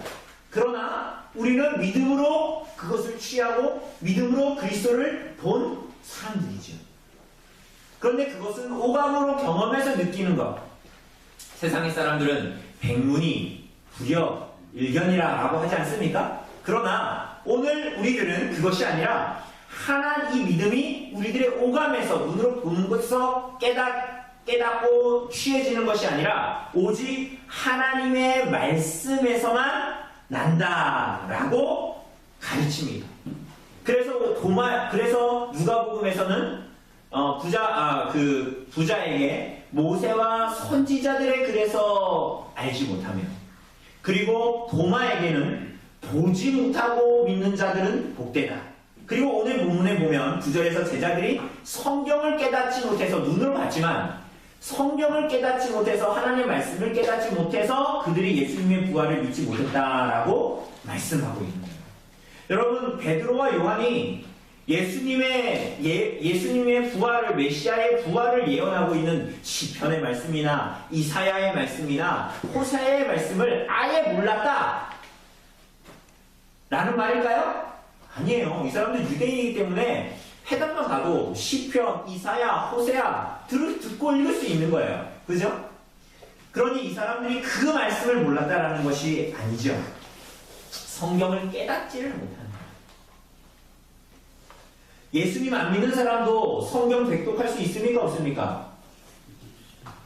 그러나 우리는 믿음으로 그것을 취하고 믿음으로 그리스도를 본 사람들이죠. 그런데 그것은 오감으로 경험해서 느끼는 것. 세상의 사람들은 백문이 불여 일견이라고 하지 않습니까? 그러나 오늘 우리들은 그것이 아니라 하나 이 믿음이 우리들의 오감에서 눈으로 보는 것에서 깨닫고 취해지는 것이 아니라 오직 하나님의 말씀에서만 난다라고 가르칩니다. 그래서 누가복음에서는 부자에게 모세와 선지자들의 글에서 알지 못하며 그리고 도마에게는 보지 못하고 믿는 자들은 복되다. 그리고 오늘 본문에 보면 9절에서 제자들이 성경을 깨닫지 못해서 눈으로 봤지만 성경을 깨닫지 못해서 하나님의 말씀을 깨닫지 못해서 그들이 예수님의 부활을 믿지 못했다라고 말씀하고 있는 거예요. 여러분 베드로와 요한이 예수님의 부활을 메시아의 부활을 예언하고 있는 시편의 말씀이나 이사야의 말씀이나 호세아의 말씀을 아예 몰랐다 라는 말일까요? 아니에요. 이 사람들 유대인이기 때문에 해당만 봐도 시편, 이사야, 호세아 듣고 읽을 수 있는 거예요. 그죠? 그러니 이 사람들이 그 말씀을 몰랐다라는 것이 아니죠. 성경을 깨닫지를 못하는 거예요. 예수님 안 믿는 사람도 성경 백독할 수 있습니까? 없습니까?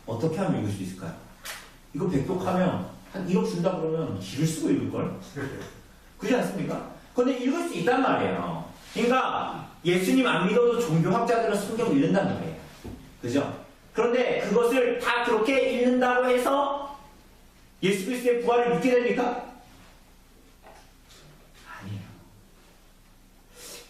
어떻게 하면 읽을 수 있을까요? 이거 백독하면 한 1억 준다 그러면 길을 쓰고 읽을걸? 그렇지 않습니까? 근데 읽을 수 있단 말이에요. 그러니까 예수님 안 믿어도 종교학자들은 성경을 읽는단 말이에요. 그죠? 그런데 그것을 다 그렇게 읽는다고 해서 예수 그리스도의 부활을 믿게 됩니까? 아니에요.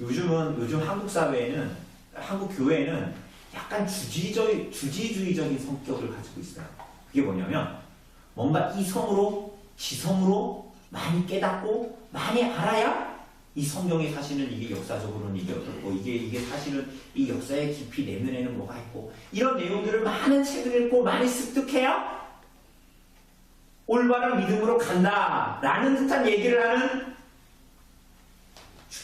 요즘 한국 사회에는, 한국 교회에는 약간 주지주의적인 성격을 가지고 있어요. 그게 뭐냐면 뭔가 이성으로, 지성으로 많이 깨닫고 많이 알아야 이 성경의 사실은 이게 역사적으로는 이게 어떻고 이게 사실은 이 역사의 깊이 내면에는 뭐가 있고 이런 내용들을 많은 책을 읽고 많이 습득해야 올바른 믿음으로 간다라는 듯한 얘기를 하는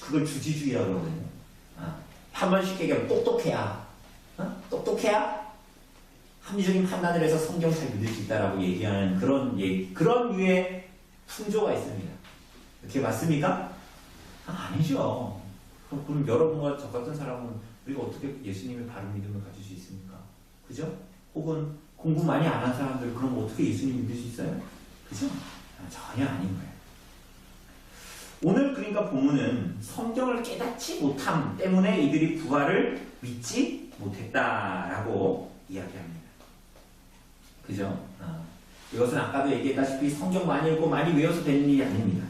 그걸 주지주의라고 그러거든요. 한 번 쉽게 얘기하면 똑똑해야 똑똑해야 합리적인 판단을 해서 성경 잘 믿을 수 있다라고 얘기하는 그런 류의 풍조가 있습니다. 그렇게 맞습니까? 아니죠. 그럼 여러분과 저 같은 사람은 우리가 어떻게 예수님의 바른 믿음을 가질 수 있습니까? 그죠? 혹은 공부 많이 안 한 사람들 그럼 어떻게 예수님 믿을 수 있어요? 그죠? 전혀 아닌 거예요. 오늘 그러니까 본문은 성경을 깨닫지 못함 때문에 이들이 부활을 믿지 못했다라고 이야기합니다. 그죠? 이것은 아까도 얘기했다시피 성경 많이 읽고 많이 외워서 되는 일이 아닙니다.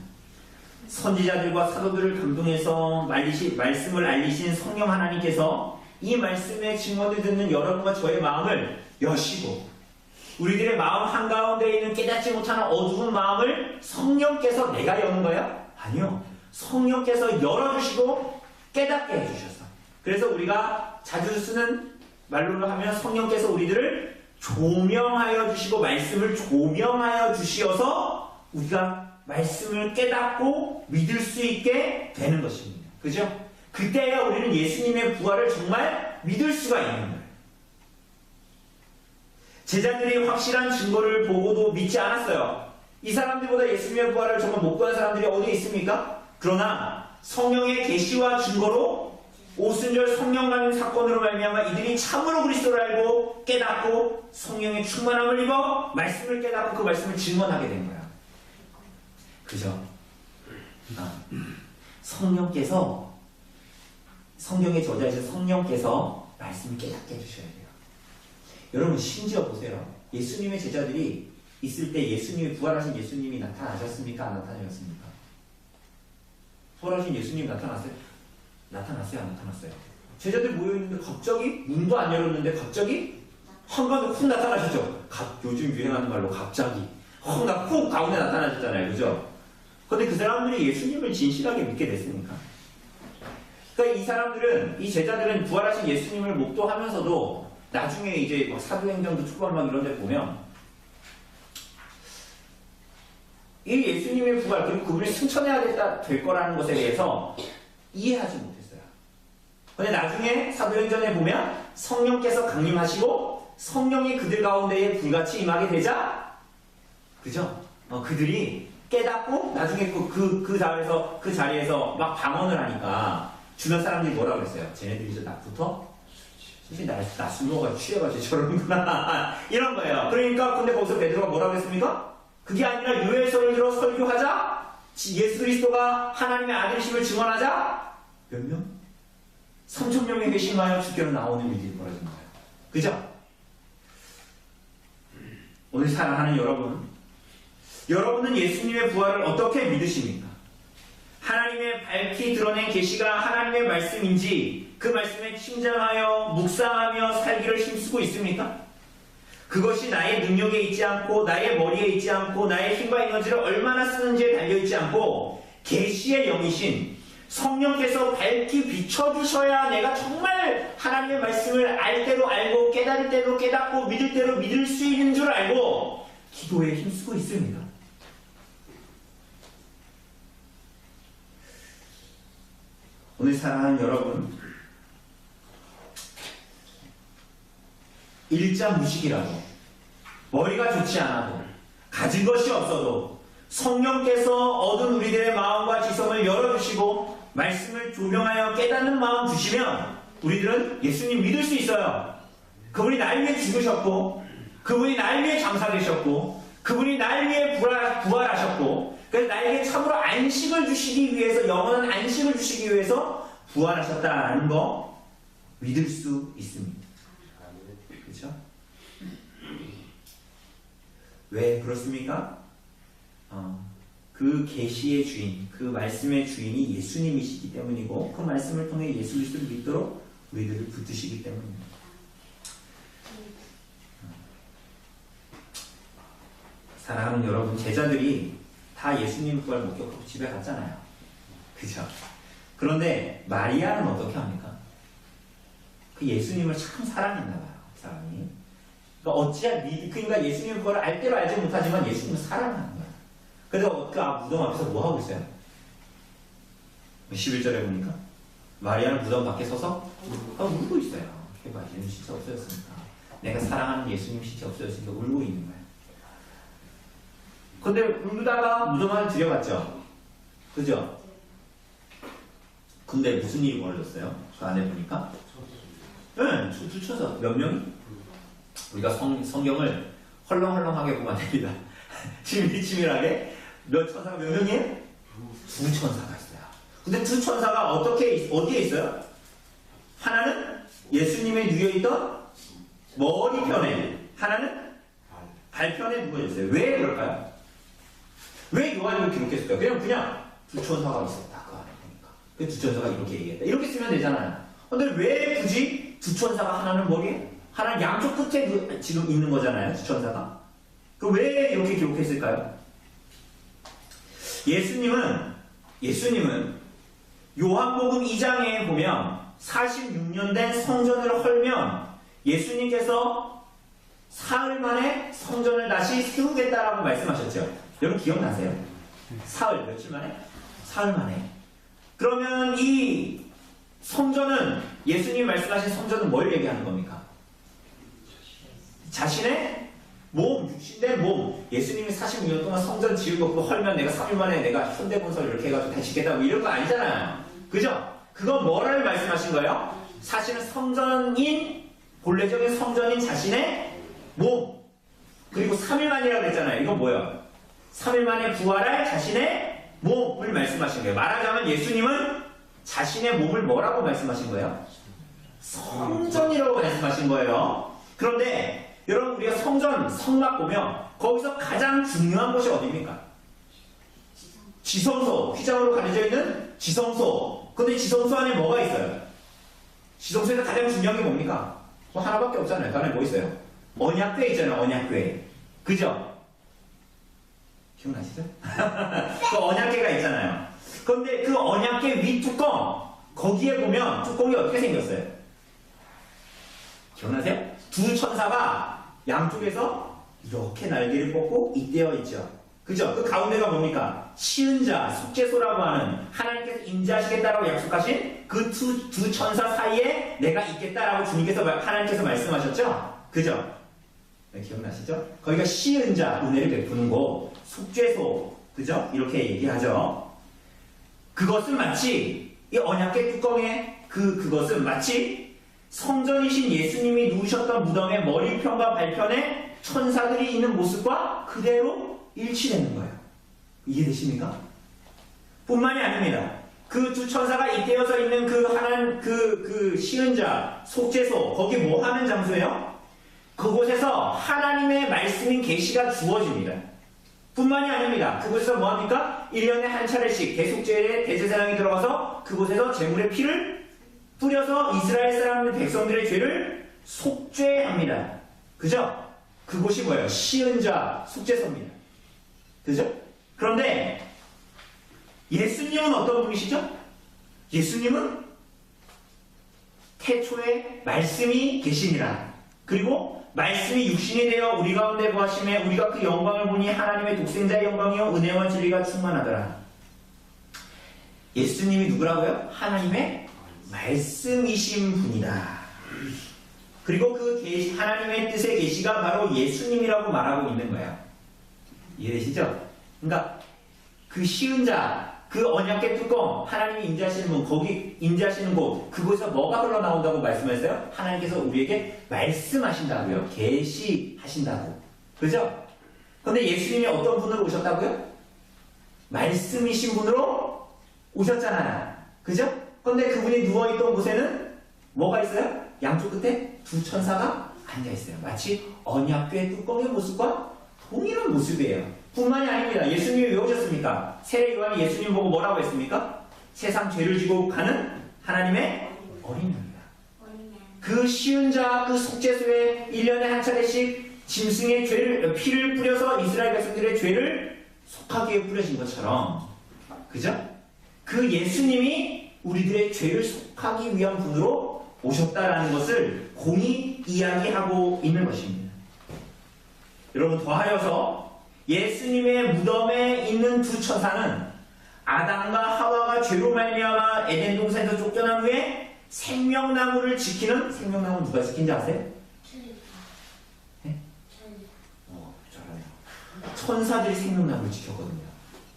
선지자들과 사도들을 감동해서 말씀을 알리신 성령 하나님께서 이 말씀의 증언을 듣는 여러분과 저의 마음을 여시고 우리들의 마음 한가운데 있는 깨닫지 못하는 어두운 마음을 성령께서 내가 여는 거예요? 아니요. 성령께서 열어주시고 깨닫게 해주셔서 그래서 우리가 자주 쓰는 말로 하면 성령께서 우리들을 조명하여 주시고 말씀을 조명하여 주시어서 우리가 말씀을 깨닫고 믿을 수 있게 되는 것입니다. 그죠? 그때야 우리는 예수님의 부활을 정말 믿을 수가 있는 거예요. 제자들이 확실한 증거를 보고도 믿지 않았어요. 이 사람들보다 예수님의 부활을 정말 못 보는 사람들이 어디에 있습니까? 그러나 성령의 계시와 증거로 오순절 성령 감임 사건으로 말미암아 이들이 참으로 그리스도를 알고 깨닫고 성령의 충만함을 입어 말씀을 깨닫고 그 말씀을 증언하게 된 거야. 그죠? 성령께서 성경의 저자이신 성령께서 말씀을 깨닫게 해주셔야 돼요. 여러분 심지어 보세요. 예수님의 제자들이 있을 때 예수님이 부활하신 예수님이 나타나셨습니까? 안 나타나셨습니까? 부활하신 예수님이 나타났어요? 나타났어요? 안 나타났어요? 제자들 모여있는데 갑자기 문도 안 열었는데 갑자기 한가운데 훅 나타나셨죠? 요즘 유행하는 말로 갑자기 훅 가운데 나타나셨잖아요. 그죠? 근데 그 사람들이 예수님을 진실하게 믿게 됐으니까. 그러니까 이 사람들은, 이 제자들은 부활하신 예수님을 목도하면서도 나중에 이제 막 사도행전도 초반 막 이런 데 보면 이 예수님의 부활 그리고 그분이 승천해야 될 거라는 것에 대해서 이해하지 못했어요. 근데 나중에 사도행전에 보면 성령께서 강림하시고 성령이 그들 가운데에 불같이 임하게 되자 그죠? 그들이 깨닫고 나중에 그 자리에서 막 방언을 하니까 주변 사람들이 뭐라고 그랬어요? 쟤네들이 저 낮부터 나 술 먹어 취해가지고 저러는구나 이런 거예요. 그러니까 근데 거기서 베드로가 뭐라고 했습니까? 그게 아니라 유월서를 들어 설교하자 예수 그리스도가 하나님의 아들이심을 증언하자 몇 명? 3,000명이 회심하여 주께로 나오는 일들이 벌어진 거예요. 그죠? 오늘 사랑하는 여러분은 예수님의 부활을 어떻게 믿으십니까? 하나님의 밝히 드러낸 계시가 하나님의 말씀인지 그 말씀에 침잠하여 묵상하며 살기를 힘쓰고 있습니까? 그것이 나의 능력에 있지 않고 나의 머리에 있지 않고 나의 힘과 에너지를 얼마나 쓰는지에 달려있지 않고 계시의 영이신 성령께서 밝히 비춰주셔야 내가 정말 하나님의 말씀을 알 대로 알고 깨달을 대로 깨닫고 믿을 대로 믿을 수 있는 줄 알고 기도에 힘쓰고 있습니다. 오늘 사랑하는 여러분, 일자 무식이라도 머리가 좋지 않아도 가진 것이 없어도 성령께서 얻은 우리들의 마음과 지성을 열어주시고 말씀을 조명하여 깨닫는 마음 주시면 우리들은 예수님 믿을 수 있어요. 그분이 날 위해 죽으셨고 그분이 날 위해 장사되셨고 그분이 날 위해 부활하셨고 그래서 나에게 참으로 안식을 주시기 위해서 영원한 안식을 주시기 위해서 부활하셨다는 거 믿을 수 있습니다. 그렇죠? 왜 그렇습니까? 그 계시의 주인, 그 말씀의 주인이 예수님이시기 때문이고 그 말씀을 통해 예수 그리스도를 믿도록 우리들을 붙드시기 때문입니다. 사랑하는 여러분, 제자들이 다 예수님 부활 목격하고 집에 갔잖아요. 그죠? 그런데 마리아는 어떻게 합니까? 그 예수님을 참 사랑했나 봐요. 그 사람이. 그러니까 예수님 부활을 알 대로 알지 못하지만 예수님을 사랑하는 거야. 그래서 그 무덤 앞에서 뭐 하고 있어요? 11절에 보니까 마리아는 무덤 밖에 서서 울고 있어요. 해봐, 얘는 진짜 없어졌으니까. 내가 사랑하는 예수님 진짜 없어졌으니까 울고 있는 거야. 근데 울다가 무덤 안에 들여갔죠. 그죠? 근데 무슨 일이 벌어졌어요? 그 안에 보니까? 네, 쫓아서 몇 명이? 우리가 성경을 헐렁헐렁하게 보면 안 됩니다. 치밀치밀하게 몇 천사가 몇 명이에요? 두 천사가 있어요. 근데 두 천사가 어디에 있어요? 하나는 예수님의 누워있던 머리편에, 하나는 발편에 누워있어요. 왜 그럴까요? 왜 요한이 기록했을까요? 그냥 두 천사가 있었다. 그 안에 보니까. 그 두 천사가 이렇게 얘기했다. 이렇게 쓰면 되잖아요. 근데 왜 굳이 두 천사가 하나는 머리에, 하나는 양쪽 끝에 지금 있는 거잖아요. 두 천사가. 그 왜 이렇게 기록했을까요? 예수님은 요한복음 2장에 보면 46년 된 성전을 헐면 예수님께서 사흘 만에 성전을 다시 세우겠다라고 말씀하셨죠. 여러분 기억나세요? 사흘, 며칠 만에? 사흘 만에. 그러면 이 성전은, 예수님이 말씀하신 성전은 뭘 얘기하는 겁니까? 자신의 몸, 육신된 몸. 예수님이 46년 동안 성전 지은 거 그거 헐면 내가 3일 만에 내가 현대건설 이렇게 해가지고 다시 짓겠다 뭐 이런 거 아니잖아요. 그죠? 그건 뭐를 말씀하신 거예요? 사실은 성전인, 본래적인 성전인 자신의 몸. 그리고 3일 만이라고 그랬잖아요. 이건 뭐예요? 3일 만에 부활할 자신의 몸을 말씀하신 거예요. 말하자면 예수님은 자신의 몸을 뭐라고 말씀하신 거예요? 성전이라고 말씀하신 거예요. 그런데 여러분 우리가 성전, 성막 보면 거기서 가장 중요한 곳이 어디입니까? 지성소, 휘장으로 가려져 있는 지성소. 근데 지성소 안에 뭐가 있어요? 지성소에서 가장 중요한 게 뭡니까? 뭐 하나밖에 없잖아요. 그 안에 뭐 있어요? 언약궤 있잖아요. 언약궤. 그죠? 기억나시죠? 그 언약궤가 있잖아요. 그런데 그 언약궤 위 뚜껑 거기에 보면 뚜껑이 어떻게 생겼어요? 기억나세요? 두 천사가 양쪽에서 이렇게 날개를 뻗고 잇대어 있죠. 그죠? 그 가운데가 뭡니까? 시은자, 속죄소라고 하는 하나님께서 임재하시겠다라고 약속하신 그 두 천사 사이에 내가 있겠다라고 주님께서 하나님께서 말씀하셨죠? 그죠? 네, 기억나시죠? 거기가 시은자, 은혜를 베푸는 곳, 속죄소, 그죠? 이렇게 얘기하죠. 그것은 마치 이 언약궤 뚜껑의 그것은 마치 성전이신 예수님이 누우셨던 무덤의 머리편과 발편에 천사들이 있는 모습과 그대로 일치되는 거예요. 이해되십니까? 뿐만이 아닙니다. 그 두 천사가 잇대어서 있는 그 시은자, 속죄소, 거기 뭐 하는 장소예요? 그곳에서 하나님의 말씀인 계시가 주어집니다. 뿐만이 아닙니다. 그곳에서 뭐 합니까? 1년에 한 차례씩 대속죄의 대제사장이 들어가서 그곳에서 제물의 피를 뿌려서 이스라엘 사람들 백성들의 죄를 속죄합니다. 그죠? 그곳이 뭐예요? 시은자 속죄소입니다. 그죠? 그런데 예수님은 어떤 분이시죠? 예수님은 태초에 말씀이 계시니라. 그리고 말씀이 육신이 되어 우리 가운데 거하심에 우리가 그 영광을 보니 하나님의 독생자의 영광이요 은혜와 진리가 충만하더라. 예수님이 누구라고요? 하나님의 말씀이신 분이다. 그리고 그 하나님의 뜻의 계시가 바로 예수님이라고 말하고 있는 거예요. 이해되시죠? 그러니까 그 시은자, 그 언약궤 뚜껑, 하나님이 임재하시는 분, 거기 임재하시는 곳, 그곳에서 뭐가 흘러나온다고 말씀하셨어요? 하나님께서 우리에게 말씀하신다고요. 계시하신다고. 그죠? 그런데 예수님이 어떤 분으로 오셨다고요? 말씀이신 분으로 오셨잖아요. 그죠? 그런데 그분이 누워있던 곳에는 뭐가 있어요? 양쪽 끝에 두 천사가 앉아있어요. 마치 언약궤 뚜껑의 모습과 동일한 모습이에요. 뿐만이 아닙니다. 예수님이 왜 오셨습니까? 세례 요한이 예수님 보고 뭐라고 했습니까? 세상 죄를 지고 가는 하나님의 어린 양이다. 그 시은자, 그 속죄소에 1년에 한 차례씩 짐승의 피를 뿌려서 이스라엘 백성들의 죄를 속하기 위해 뿌려진 것처럼, 그죠? 그 예수님이 우리들의 죄를 속하기 위한 분으로 오셨다라는 것을 공히 이야기하고 있는 것입니다. 여러분, 더하여서 예수님의 무덤에 있는 두 천사는 아담과 하와가 죄로 말미암아 에덴 동산에서 쫓겨난 후에 생명나무를 지키는, 생명나무 누가 지킨지 아세요? 네? 잘하네요. 천사들이 생명나무를 지켰거든요.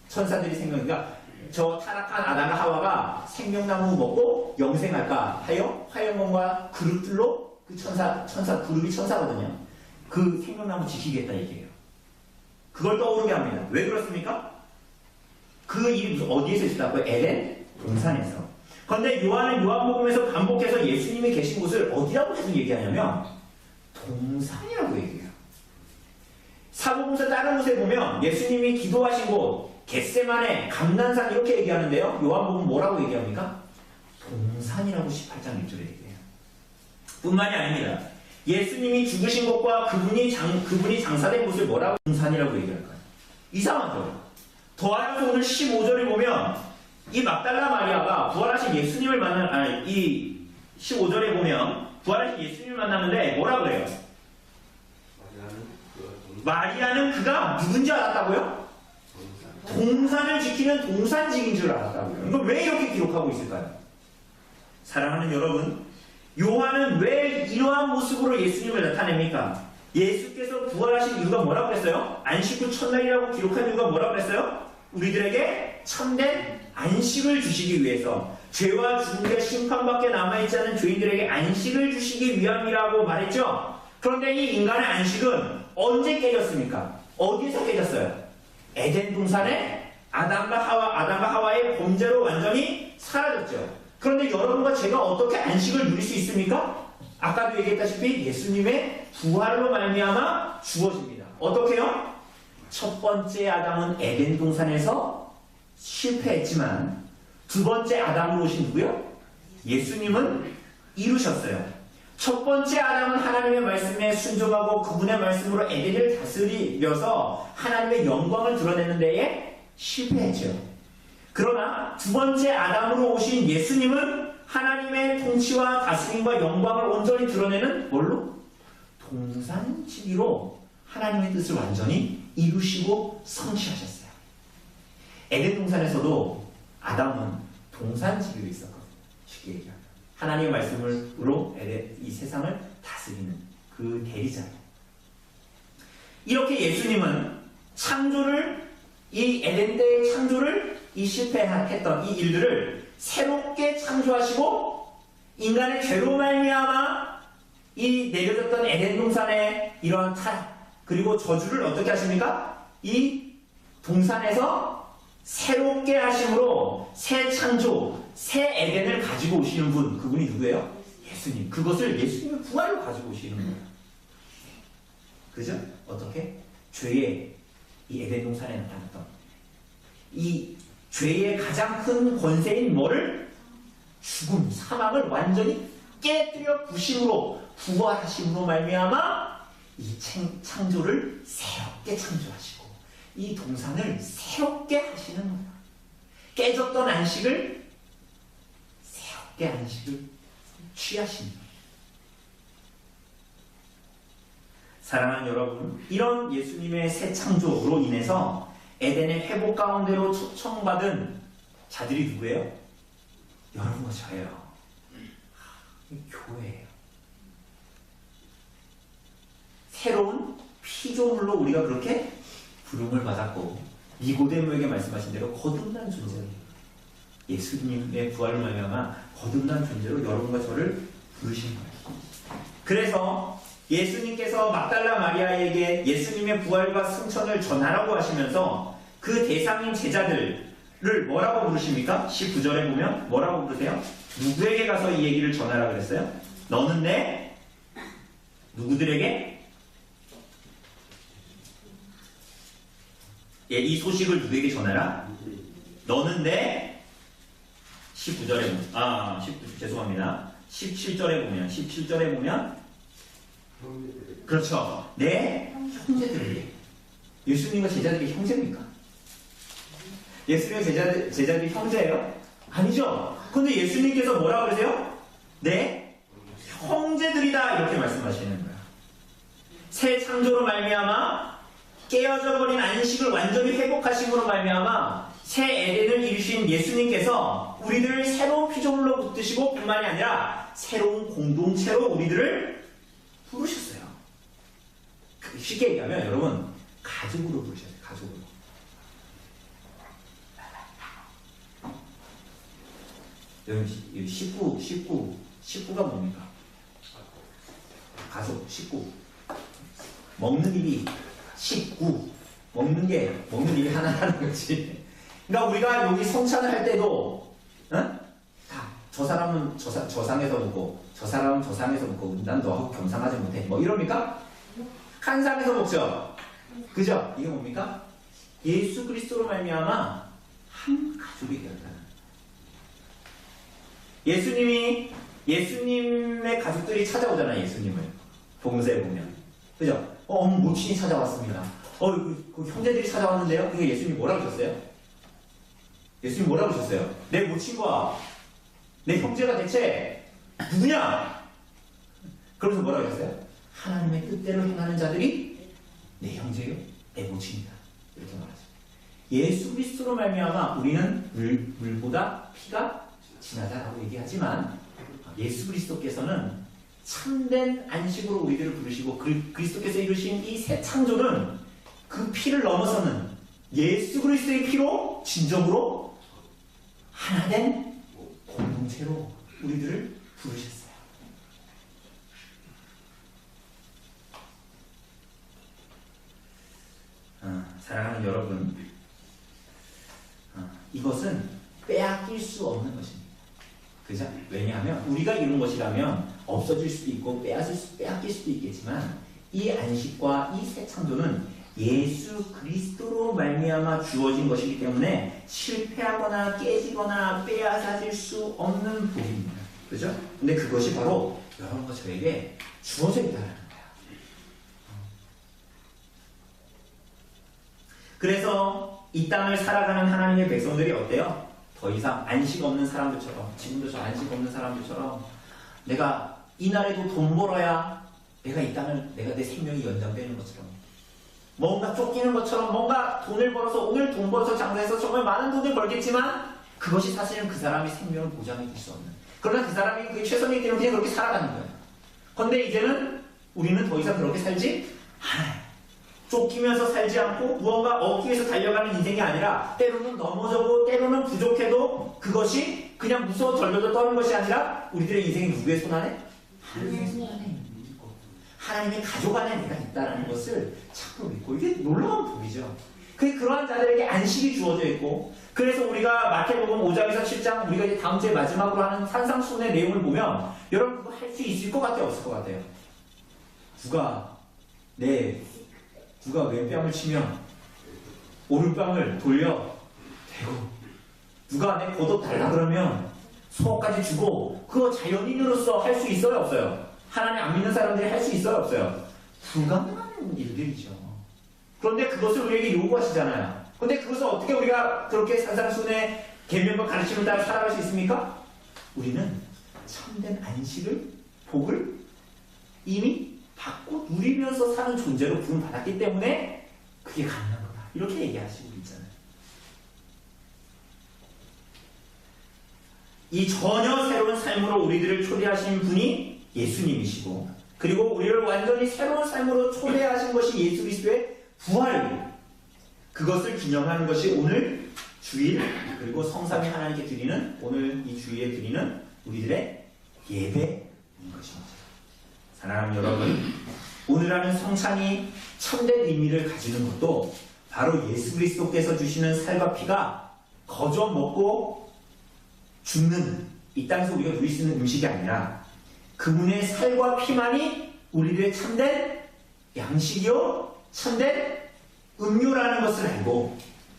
천사들이 그러니까 저 타락한 아담과 하와가 생명나무 먹고 영생할까 하여 화영원과 그룹들로 그 천사 그룹이 천사거든요. 그 생명나무 지키겠다 얘기해요. 그걸 떠오르게 합니다. 왜 그렇습니까? 그 일이 어디에서 있었다고요? 에덴 동산에서. 그런데 요한은 요한복음에서 반복해서 예수님이 계신 곳을 어디라고 계속 얘기하냐면 동산이라고 얘기해요. 사복음서 다른 곳에 보면 예수님이 기도하신 곳 겟세마네, 감난산 이렇게 얘기하는데요. 요한복음 뭐라고 얘기합니까? 동산이라고 18장 1절에 얘기해요. 뿐만이 아닙니다. 예수님이 죽으신 곳과 그분이 장사된 곳을 뭐라고 동산이라고 얘기할까요? 이상하죠? 더하여서 오늘 15절을 보면 이 막달라 마리아가 부활하신 예수님을 이 15절에 보면 부활하신 예수님을 만났는데 뭐라 그래요? 마리아는 그가 누군지 알았다고요? 동산을 지키는 동산직인 줄 알았다고요. 이걸 왜 이렇게 기록하고 있을까요? 사랑하는 여러분, 요한은 왜 이러한 모습으로 예수님을 나타냅니까? 예수께서 부활하신 이유가 뭐라고 그랬어요? 안식 후 첫날이라고 기록한 이유가 뭐라고 그랬어요? 우리들에게 참된 안식을 주시기 위해서, 죄와 죽음과 심판밖에 남아있지 않은 죄인들에게 안식을 주시기 위함이라고 말했죠. 그런데 이 인간의 안식은 언제 깨졌습니까? 어디에서 깨졌어요? 에덴 동산에 아담과 하와의 범죄로 완전히 사라졌죠. 그런데 여러분과 제가 어떻게 안식을 누릴 수 있습니까? 아까도 얘기했다시피 예수님의 부활로 말미암아 주어집니다. 어떻게요? 첫 번째 아담은 에덴 동산에서 실패했지만 두 번째 아담으로 오신 누구요? 예수님은 이루셨어요. 첫 번째 아담은 하나님의 말씀에 순종하고 그분의 말씀으로 에덴을 다스리면서 하나님의 영광을 드러내는 데에 실패했죠. 그러나 두 번째 아담으로 오신 예수님은 하나님의 통치와 다스림과 영광을 온전히 드러내는 뭘로? 동산지기로 하나님의 뜻을 완전히 이루시고 성취하셨어요. 에덴 동산에서도 아담은 동산지기로 있었거든요. 쉽게 얘기하면 하나님의 말씀으로 이 세상을 다스리는 그 대리자예요. 이렇게 예수님은 창조를, 이 에덴 때의 창조를, 이 실패했던 이 일들을 새롭게 창조하시고 인간의 죄로 말미암아 이 내려졌던 에덴 동산의 이러한 타락 그리고 저주를 어떻게 하십니까? 이 동산에서 새롭게 하심으로 새 창조, 새 에덴을 가지고 오시는 분, 그분이 누구예요? 예수님. 그것을 예수님의 부활로 가지고 오시는 거예요. 그죠? 어떻게? 죄의 이 에덴 동산에 나타났던 이 죄의 가장 큰 권세인 뭐를? 죽음, 사망을 완전히 깨뜨려 부심으로 부활하심으로 말미암아 이 창조를 새롭게 창조하시고 이 동산을 새롭게 하시는 거예요. 깨졌던 안식을 새롭게 안식을 취하시는 거예요. 사랑하는 여러분, 이런 예수님의 새 창조로 인해서 에덴의 회복 가운데로 초청받은 자들이 누구예요? 여러분과 저예요. 교회예요. 새로운 피조물로 우리가 그렇게 부름을 받았고 니고데모에게 말씀하신 대로 거듭난 존재예요. 예수님의 부활을 말미암아 거듭난 존재로 여러분과 저를 부르신 거예요. 그래서 예수님께서 막달라 마리아에게 예수님의 부활과 승천을 전하라고 하시면서 그 대상인 제자들을 뭐라고 부르십니까? 19절에 보면 뭐라고 부르세요? 누구에게 가서 이 얘기를 전하라 그랬어요? 너는 내 누구들에게? 예, 이 소식을 누구에게 전하라? 너는 내 19절에 보면 19, 죄송합니다. 17절에 보면 그렇죠. 내 형제들에게. 예수님과 제자들이 형제입니까? 예수님과 제자들이 형제예요? 아니죠. 근데 예수님께서 뭐라고 그러세요? 내 형제들이다 이렇게 말씀하시는 거예요. 새 창조로 말미암아 깨어져 버린 안식을 완전히 회복하심으로 말미암아 새 에덴을 이루신 예수님께서 우리들을 새로운 피조물로 붙드시고 뿐만이 아니라 새로운 공동체로 우리들을 부르셨어요. 쉽게 얘기하면 여러분 가족으로 부르셨어요. 가족으로. 여러분 식구가 뭡니까? 가족, 식구. 먹는 일이 식구. 먹는 일이 하나라는 거지. 그러니까 우리가 여기 성찬을 할 때도 다 저 사람은 저 상에서 먹고 저 사람은 저 상에서 먹고 난 너하고 겸상하지 못해 뭐 이럽니까? 한 상에서 먹죠. 그죠? 이게 뭡니까? 예수 그리스도로 말미암아 한 가족이 되었다는. 예수님의 가족들이 찾아오잖아요. 예수님을 복음서에 보면 그죠? 모친이 찾아왔습니다. 그 형제들이 찾아왔는데요. 그게 예수님이 뭐라고 하셨어요? 예수님이 뭐라고 하셨어요? 내 모친과 내 형제가 대체 누구냐? 그러면서 뭐라고 하셨어요? 하나님의 뜻대로 행하는 자들이 내 형제요, 내 모친이다. 이렇게 말하죠. 예수 그리스도로 말미암아 우리는 물보다 피가 진하다라고 얘기하지만 예수 그리스도께서는 참된 안식으로 우리들을 부르시고 그리스도께서 이루신 이 새 창조는 그 피를 넘어서는 예수 그리스도의 피로 진정으로 하나된 공동체로 우리들을 부르셨어요. 사랑하는 여러분, 이것은 빼앗길 수 없는 것입니다. 그죠? 왜냐하면 우리가 이룬 것이라면 없어질 수도 있고 빼앗길 수도 있겠지만 이 안식과 이 새 창조는 예수 그리스도로 말미암아 주어진 것이기 때문에 실패하거나 깨지거나 빼앗아질 수 없는 복입니다. 그죠? 근데 그것이 바로 여러분과 저에게 주어져 있다는 거예요. 그래서 이 땅을 살아가는 하나님의 백성들이 어때요? 더 이상 안식 없는 사람들처럼, 지금도 저 안식 없는 사람들처럼 내가 이날에도 돈 벌어야 내가 이 땅을, 내가 내 생명이 연장되는 것처럼, 뭔가 쫓기는 것처럼, 뭔가 돈을 벌어서 오늘 돈 벌어서 장사해서 정말 많은 돈을 벌겠지만 그것이 사실은 그 사람의 생명을 보장해 줄 수 없는, 그러나 그 사람이 그게 최선이기 때문에 그냥 그렇게 살아가는 거예요. 그런데 이제는 우리는 더 이상 그렇게 살지 않아요. 쫓기면서 살지 않고 무언가 얻기 위해서 달려가는 인생이 아니라 때로는 넘어져도 때로는 부족해도 그것이 그냥 무서워 덜덜덜 떠는 것이 아니라 우리들의 인생이 누구의 손 안에? 하나님의 손 안에 있는 것, 하나님의 가족 안에 내가 있다는 것을 참고 믿고, 이게 놀라운 복이죠. 그러한 자들에게 안식이 주어져 있고, 그래서 우리가 마태복음 5장에서 7장, 우리가 이제 다음 주에 마지막으로 하는 산상수훈의 내용을 보면 여러분 그거 할 수 있을 것 같아요, 없을 것 같아요? 누가 왼뺨을 치면 오른뺨을 돌려 대고, 누가 내 겉옷 달라 그러면 속옷까지 주고, 그거 자연인으로서 할 수 있어요, 없어요? 하나님 안 믿는 사람들이 할 수 있어요, 없어요? 불가능한 일들이죠. 그런데 그것을 우리에게 요구하시잖아요. 그런데 그것을 어떻게 우리가 그렇게 산상수훈의 계명과 가르침을 따라 살아갈 수 있습니까? 우리는 참된 안식을, 복을 이미 받고 누리면서 사는 존재로 부름받았기 때문에 그게 가능한 거다, 이렇게 얘기하시고 있잖아요. 이 전혀 새로운 삶으로 우리들을 초대하신 분이 예수님이시고, 그리고 우리를 완전히 새로운 삶으로 초대하신 것이 예수 그리스도의 부활이에요. 그것을 기념하는 것이 오늘 주일, 그리고 성삼위 하나님께 드리는, 오늘 이 주일에 드리는 우리들의 예배인 것입니다. 사랑하는 여러분, 오늘 하는 성찬이 참된 의미를 가지는 것도 바로 예수 그리스도께서 주시는 살과 피가 거저 먹고 죽는 이 땅에서 우리가 누릴 수 있는 음식이 아니라 그분의 살과 피만이 우리들의 참된 양식이요 참된 음료라는 것을 알고,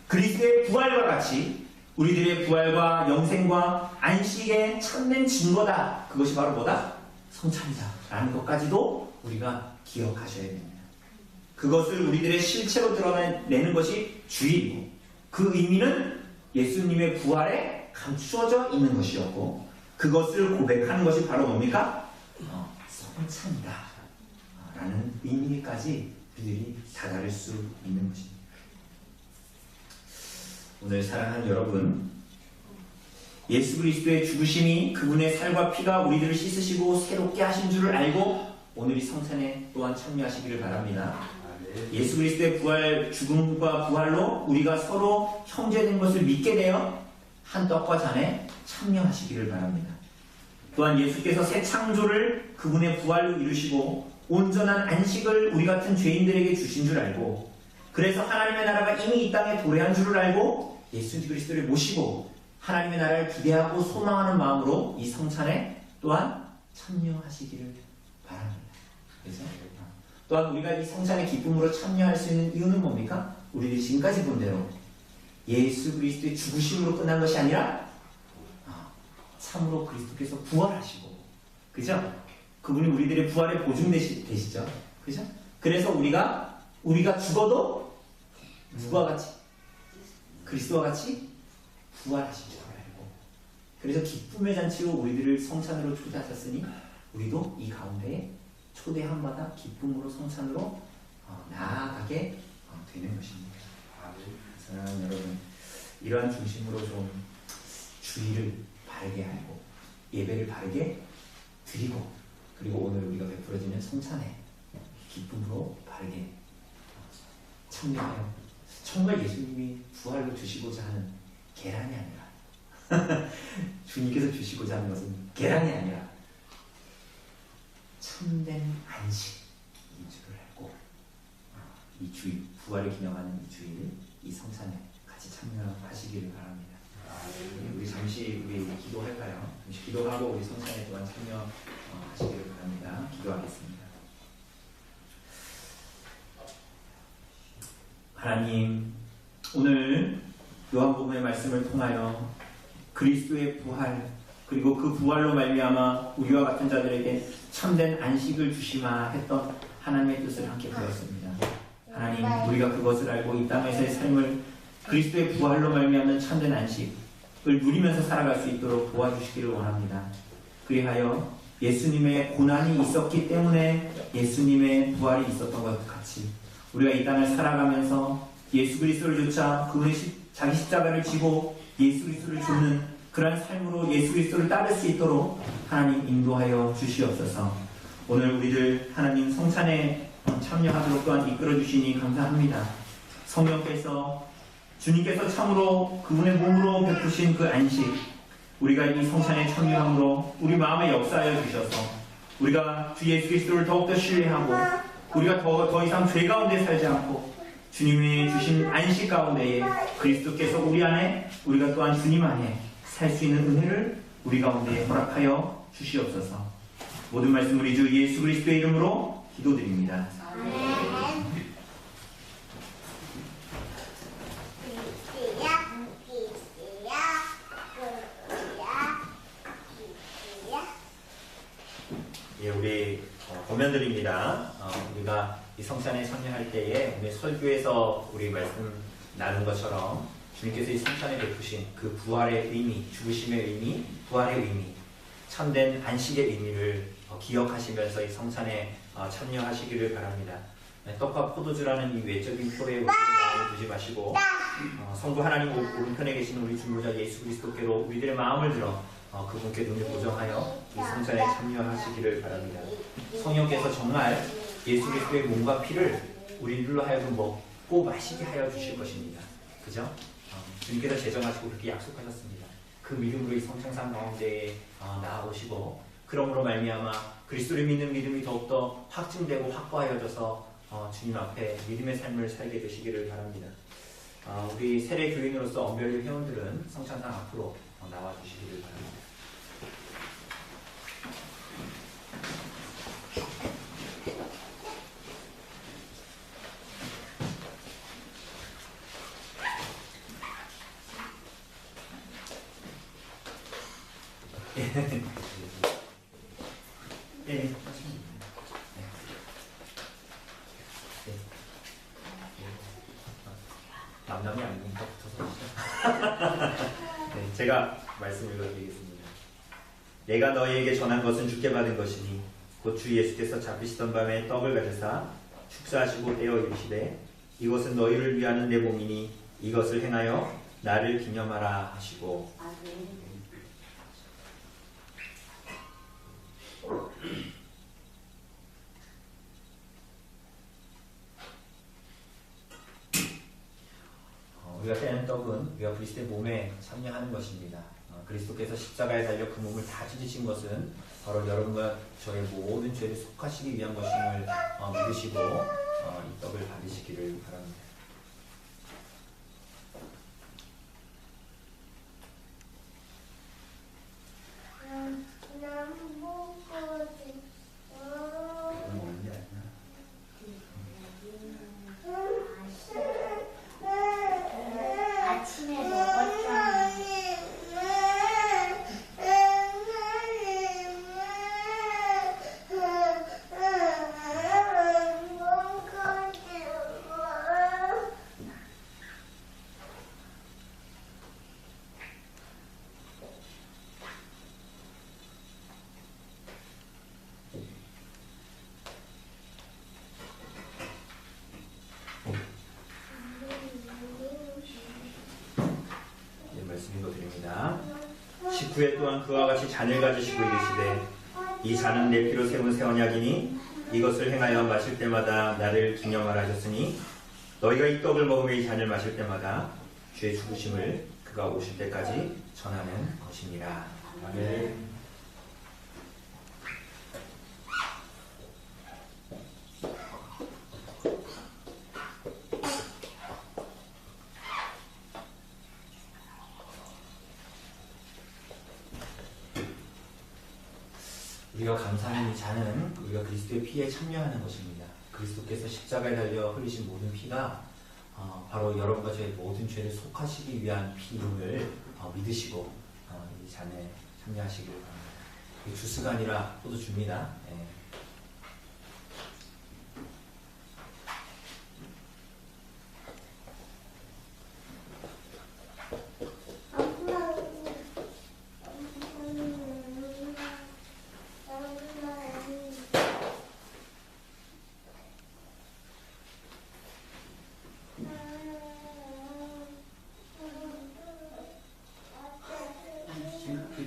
그리스도의 부활과 같이 우리들의 부활과 영생과 안식의 참된 증거다, 그것이 바로 뭐다? 성찬이다 라는 것까지도 우리가 기억하셔야 됩니다. 그것을 우리들의 실체로 드러내는 것이 주일이고, 그 의미는 예수님의 부활에 감추어져 있는 것이었고, 그것을 고백하는 것이 바로 뭡니까? 성찬이다 라는 의미까지 우리들이 다다를 수 있는 것입니다. 오늘 사랑하는 여러분, 예수 그리스도의 죽으심이, 그분의 살과 피가 우리들을 씻으시고 새롭게 하신 줄을 알고 오늘 이 성찬에 또한 참여하시기를 바랍니다. 예수 그리스도의 부활, 죽음과 부활로 우리가 서로 형제된 것을 믿게 되어 한 떡과 잔에 참여하시기를 바랍니다. 또한 예수께서 새 창조를 그분의 부활로 이루시고 온전한 안식을 우리 같은 죄인들에게 주신 줄 알고, 그래서 하나님의 나라가 이미 이 땅에 도래한 줄을 알고 예수 그리스도를 모시고 하나님의 나라를 기대하고 소망하는 마음으로 이 성찬에 또한 참여하시기를 바랍니다. 그래서 또한 우리가 이 성찬의 기쁨으로 참여할 수 있는 이유는 뭡니까? 우리들이 지금까지 본 대로 예수 그리스도의 죽으심으로 끝난 것이 아니라 참으로 그리스도께서 부활하시고, 그죠? 그분이 우리들의 부활의 보증 되시죠? 그죠? 그래서 우리가 죽어도 누구와 같이? 그리스도와 같이 부활하신 줄 알고, 그래서 기쁨의 잔치로 우리들을 성찬으로 초대하셨으니 우리도 이 가운데에 초대함마다 기쁨으로 성찬으로 나아가게 되는 것입니다. 사랑하는 여러분, 이러한 중심으로 좀 주의를 바르게 알고 예배를 바르게 드리고 그리고 오늘 우리가 베풀어지는 성찬에 기쁨으로 바르게 참여하여 정말 예수님이 부활로 주시고자 하는 계란이 아니라 주님께서 주시고자 하는 것은 계란이 아니라 참된 안식인 줄을 알고 이 주일, 부활을 기념하는 이 주일, 이 성찬에 같이 참여하시기를 바랍니다. 우리 잠시 기도할까요? 잠시 기도하고 우리 성찬에 또한 참여하시기를 바랍니다. 기도하겠습니다. 하나님, 오늘 요한복음의 말씀을 통하여 그리스도의 부활, 그리고 그 부활로 말미암아 우리와 같은 자들에게 참된 안식을 주시마 했던 하나님의 뜻을 함께 배웠습니다. 하나님, 우리가 그것을 알고 이 땅에서의 삶을 그리스도의 부활로 말미암는 참된 안식을 누리면서 살아갈 수 있도록 도와주시기를 원합니다. 그리하여 예수님의 고난이 있었기 때문에 예수님의 부활이 있었던 것 같이 우리가 이 땅을 살아가면서 예수 그리스도를 쫓아 그분의 자기 십자가를 지고 예수 그리스도를 쫓는 그러한 삶으로 예수 그리스도를 따를 수 있도록 하나님 인도하여 주시옵소서. 오늘 우리들 하나님 성찬에 참여하도록 또한 이끌어 주시니 감사합니다. 성령께서 주님께서 참으로 그분의 몸으로 베푸신 그 안식, 우리가 이 성찬에 참여함으로 우리 마음에 역사하여 주셔서 우리가 주 예수 그리스도를 더욱더 신뢰하고 우리가 더 이상 죄 가운데 살지 않고 주님이 주신 안식 가운데에 그리스도께서 우리 안에, 우리가 또한 주님 안에 살 수 있는 은혜를 우리 가운데 허락하여 주시옵소서. 모든 말씀 우리 주 예수 그리스도의 이름으로 기도드립니다. 예, 우리 고면드립니다. 우리가 이 성찬에 참여할 때에 우리 설교에서 우리 말씀 나눈 것처럼 주님께서 이 성찬에 베푸신 그 부활의 의미, 죽으심의 의미, 부활의 의미, 참된 안식의 의미를 기억하시면서 이 성찬에 참여하시기를 바랍니다. 떡과 포도주라는 이 외적인 표에 우리의 마음을 두지 마시고 성부 하나님 오른편에 계신 우리 중보자 예수 그리스도께로 우리들의 마음을 들어 그분께 눈을 고정하여 이 성찬에 참여하시기를 바랍니다. 성령께서 정말 예수 그리스도의 몸과 피를 우리들로 하여금 먹고 마시게 하여 주실 것입니다. 그죠? 주님께서 제정하시고 그렇게 약속하셨습니다. 그 믿음으로 이 성찬상 가운데에 나아오시고 그러므로 말미암아 그리스도를 믿는 믿음이 더욱더 확증되고 확고하여져서 주님 앞에 믿음의 삶을 살게 되시기를 바랍니다. 우리 세례 교인으로서 언별리 회원들은 성찬상 앞으로 나와주시기를 바랍니다. 네, 남남이 아니니까 붙어서 네, 제가 말씀 읽어드리겠습니다. 내가 너희에게 전한 것은 주께 받은 것이니 곧 주 예수께서 잡히시던 밤에 떡을 가져사 축사하시고 떼어 이르시되 이것은 너희를 위하는 내 몸이니 이것을 행하여 나를 기념하라 하시고 우리가 떼는 떡은 우리가 그리스도의 몸에 참여하는 것입니다. 그리스도께서 십자가에 달려 그 몸을 다 찢으신 것은 바로 여러분과 저의 모든 죄를 속하시기 위한 것임을 믿으시고 이 떡을 받으시기를 바랍니다. 말씀 읽어드립니다. 19회 또한 그와 같이 잔을 가지시고 이르시되 이 잔은 내 피로 세운 새 언약이니 이것을 행하여 마실 때마다 나를 기념하라 하셨으니 너희가 이 떡을 먹으며 이 잔을 마실 때마다 주의 죽으심을 그가 오실 때까지 전하는 것입니다. 아멘. 우리가 감사하는 이 잔은 우리가 그리스도의 피에 참여하는 것입니다. 그리스도께서 십자가에 달려 흘리신 모든 피가 바로 여러분과 저의 모든 죄를 속하시기 위한 피임을 믿으시고 이 잔에 참여하시길 바랍니다. 주스가 아니라 포도주입니다. 네.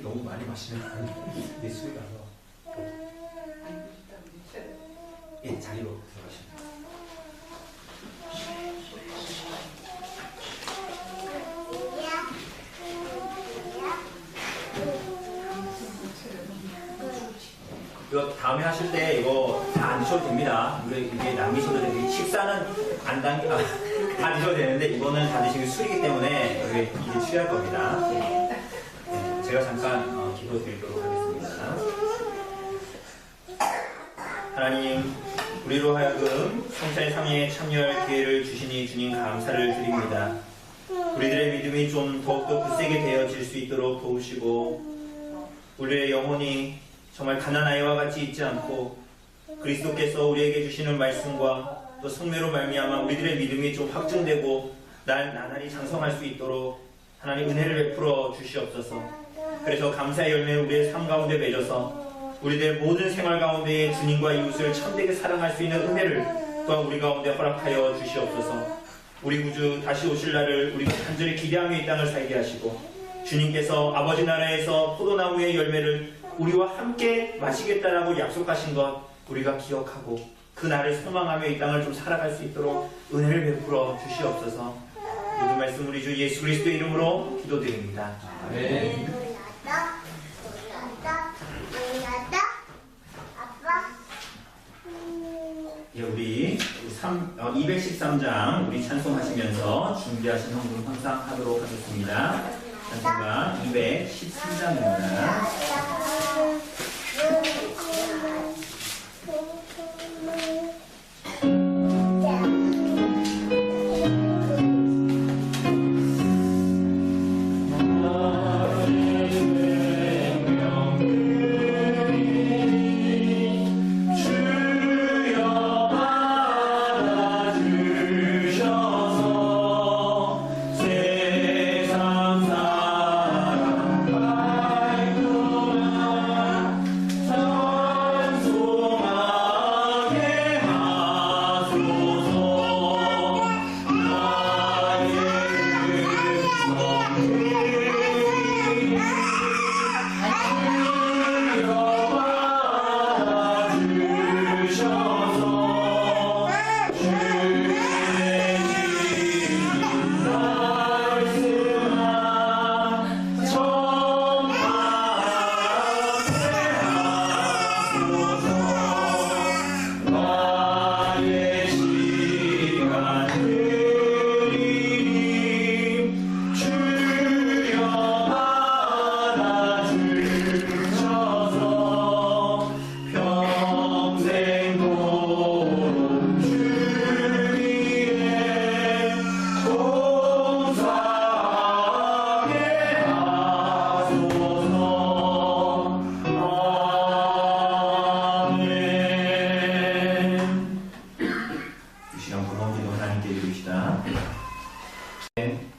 너무 많이 마시면 내 술이 가서 예, 자리로 들어가시면 이거 다음에 하실 때 이거 다 안 드셔도 됩니다. 이게 남기셔도 됩니다. 식사는 다 드셔도 되는데 이거는 다 드시기 술이기 때문에 이게 취할 겁니다. 제가 잠깐 기도드리도록 하겠습니다. 하나님, 우리로 하여금 성찬의 상에 참여할 기회를 주시니 주님 감사를 드립니다. 우리들의 믿음이 좀 더욱더 굳세게 되어질 수 있도록 도우시고 우리의 영혼이 정말 가난아이와 같이 있지 않고 그리스도께서 우리에게 주시는 말씀과 또 성례로 말미암아 우리들의 믿음이 좀 확증되고 나날이 장성할 수 있도록 하나님 은혜를 베풀어 주시옵소서. 그래서 감사의 열매를 우리의 삶 가운데 맺어서 우리들의 모든 생활 가운데 주님과 이웃을 참되게 사랑할 수 있는 은혜를 또한 우리 가운데 허락하여 주시옵소서. 우리 구주 다시 오실 날을 우리가 간절히 기대하며 이 땅을 살게 하시고 주님께서 아버지 나라에서 포도나무의 열매를 우리와 함께 마시겠다라고 약속하신 것 우리가 기억하고 그 날을 소망하며 이 땅을 좀 살아갈 수 있도록 은혜를 베풀어 주시옵소서. 모든 말씀 우리 주 예수 그리스도의 이름으로 기도드립니다. 아멘. 예, 우리 213장 우리 찬송하시면서 준비하신 헌금 항상 하도록 하겠습니다. 찬송가 213장입니다.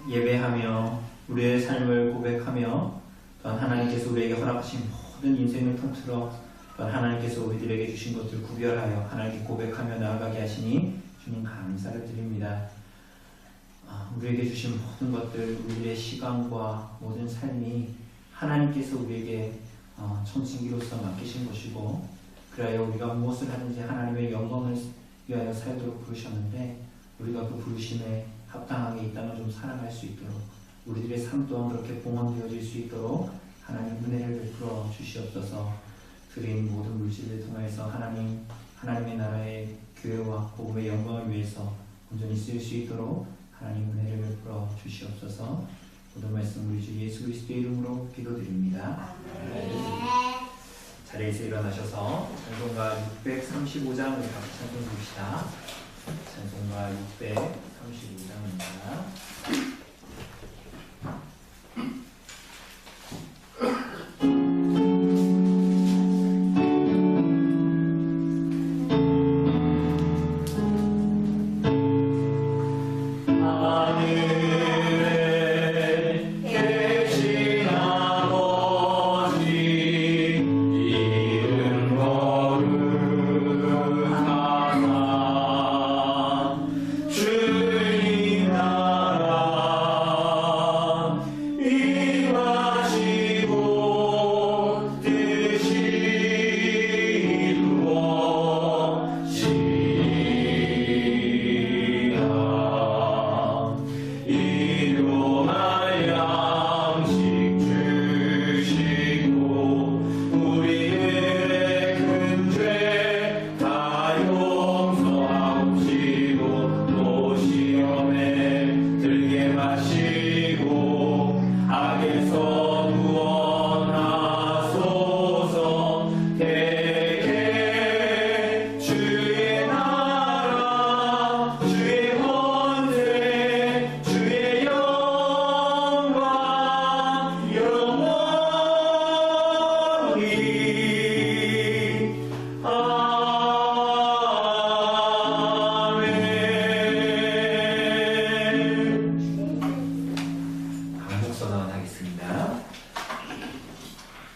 예배하며 우리의 삶을 고백하며 또한 하나님께서 우리에게 허락하신 모든 인생을 통틀어 또한 하나님께서 우리들에게 주신 것들을 구별하여 하나님께 고백하며 나아가게 하시니 주님 감사를 드립니다. 우리에게 주신 모든 것들, 우리의 시간과 모든 삶이 하나님께서 우리에게
청신기로서 맡기신 것이고 그래야 우리가 무엇을 하든지 하나님의 영광을 위하여 살도록 부르셨는데 우리가 그 부르심에 합당하게 이 땅을 좀 살아갈 수 있도록 우리들의 삶 또한 그렇게 봉헌되어질 수 있도록 하나님 은혜를 베풀어 주시옵소서. 드린 모든 물질을 통해서 하나님의 나라의 교회와 복음의 영광을 위해서 온전히 쓰일 수 있도록 하나님 은혜를 베풀어 주시옵소서. 모든 말씀 우리 주 예수 그리스도의 이름으로 기도드립니다. 자리에서 일어나셔서 찬송가 635장 우리 같이 찬송 부릅시다. 찬송가 635장입니다.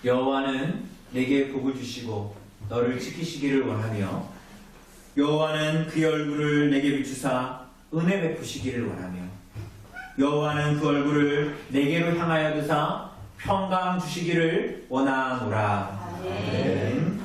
여호와는 내게 복을 주시고 너를 지키시기를 원하며 여호와는 그의 얼굴을 내게 비추사 은혜 베푸시기를 원하며 여호와는 그 얼굴을 내게로 향하여 두사 평강 주시기를 원하노라. 아멘.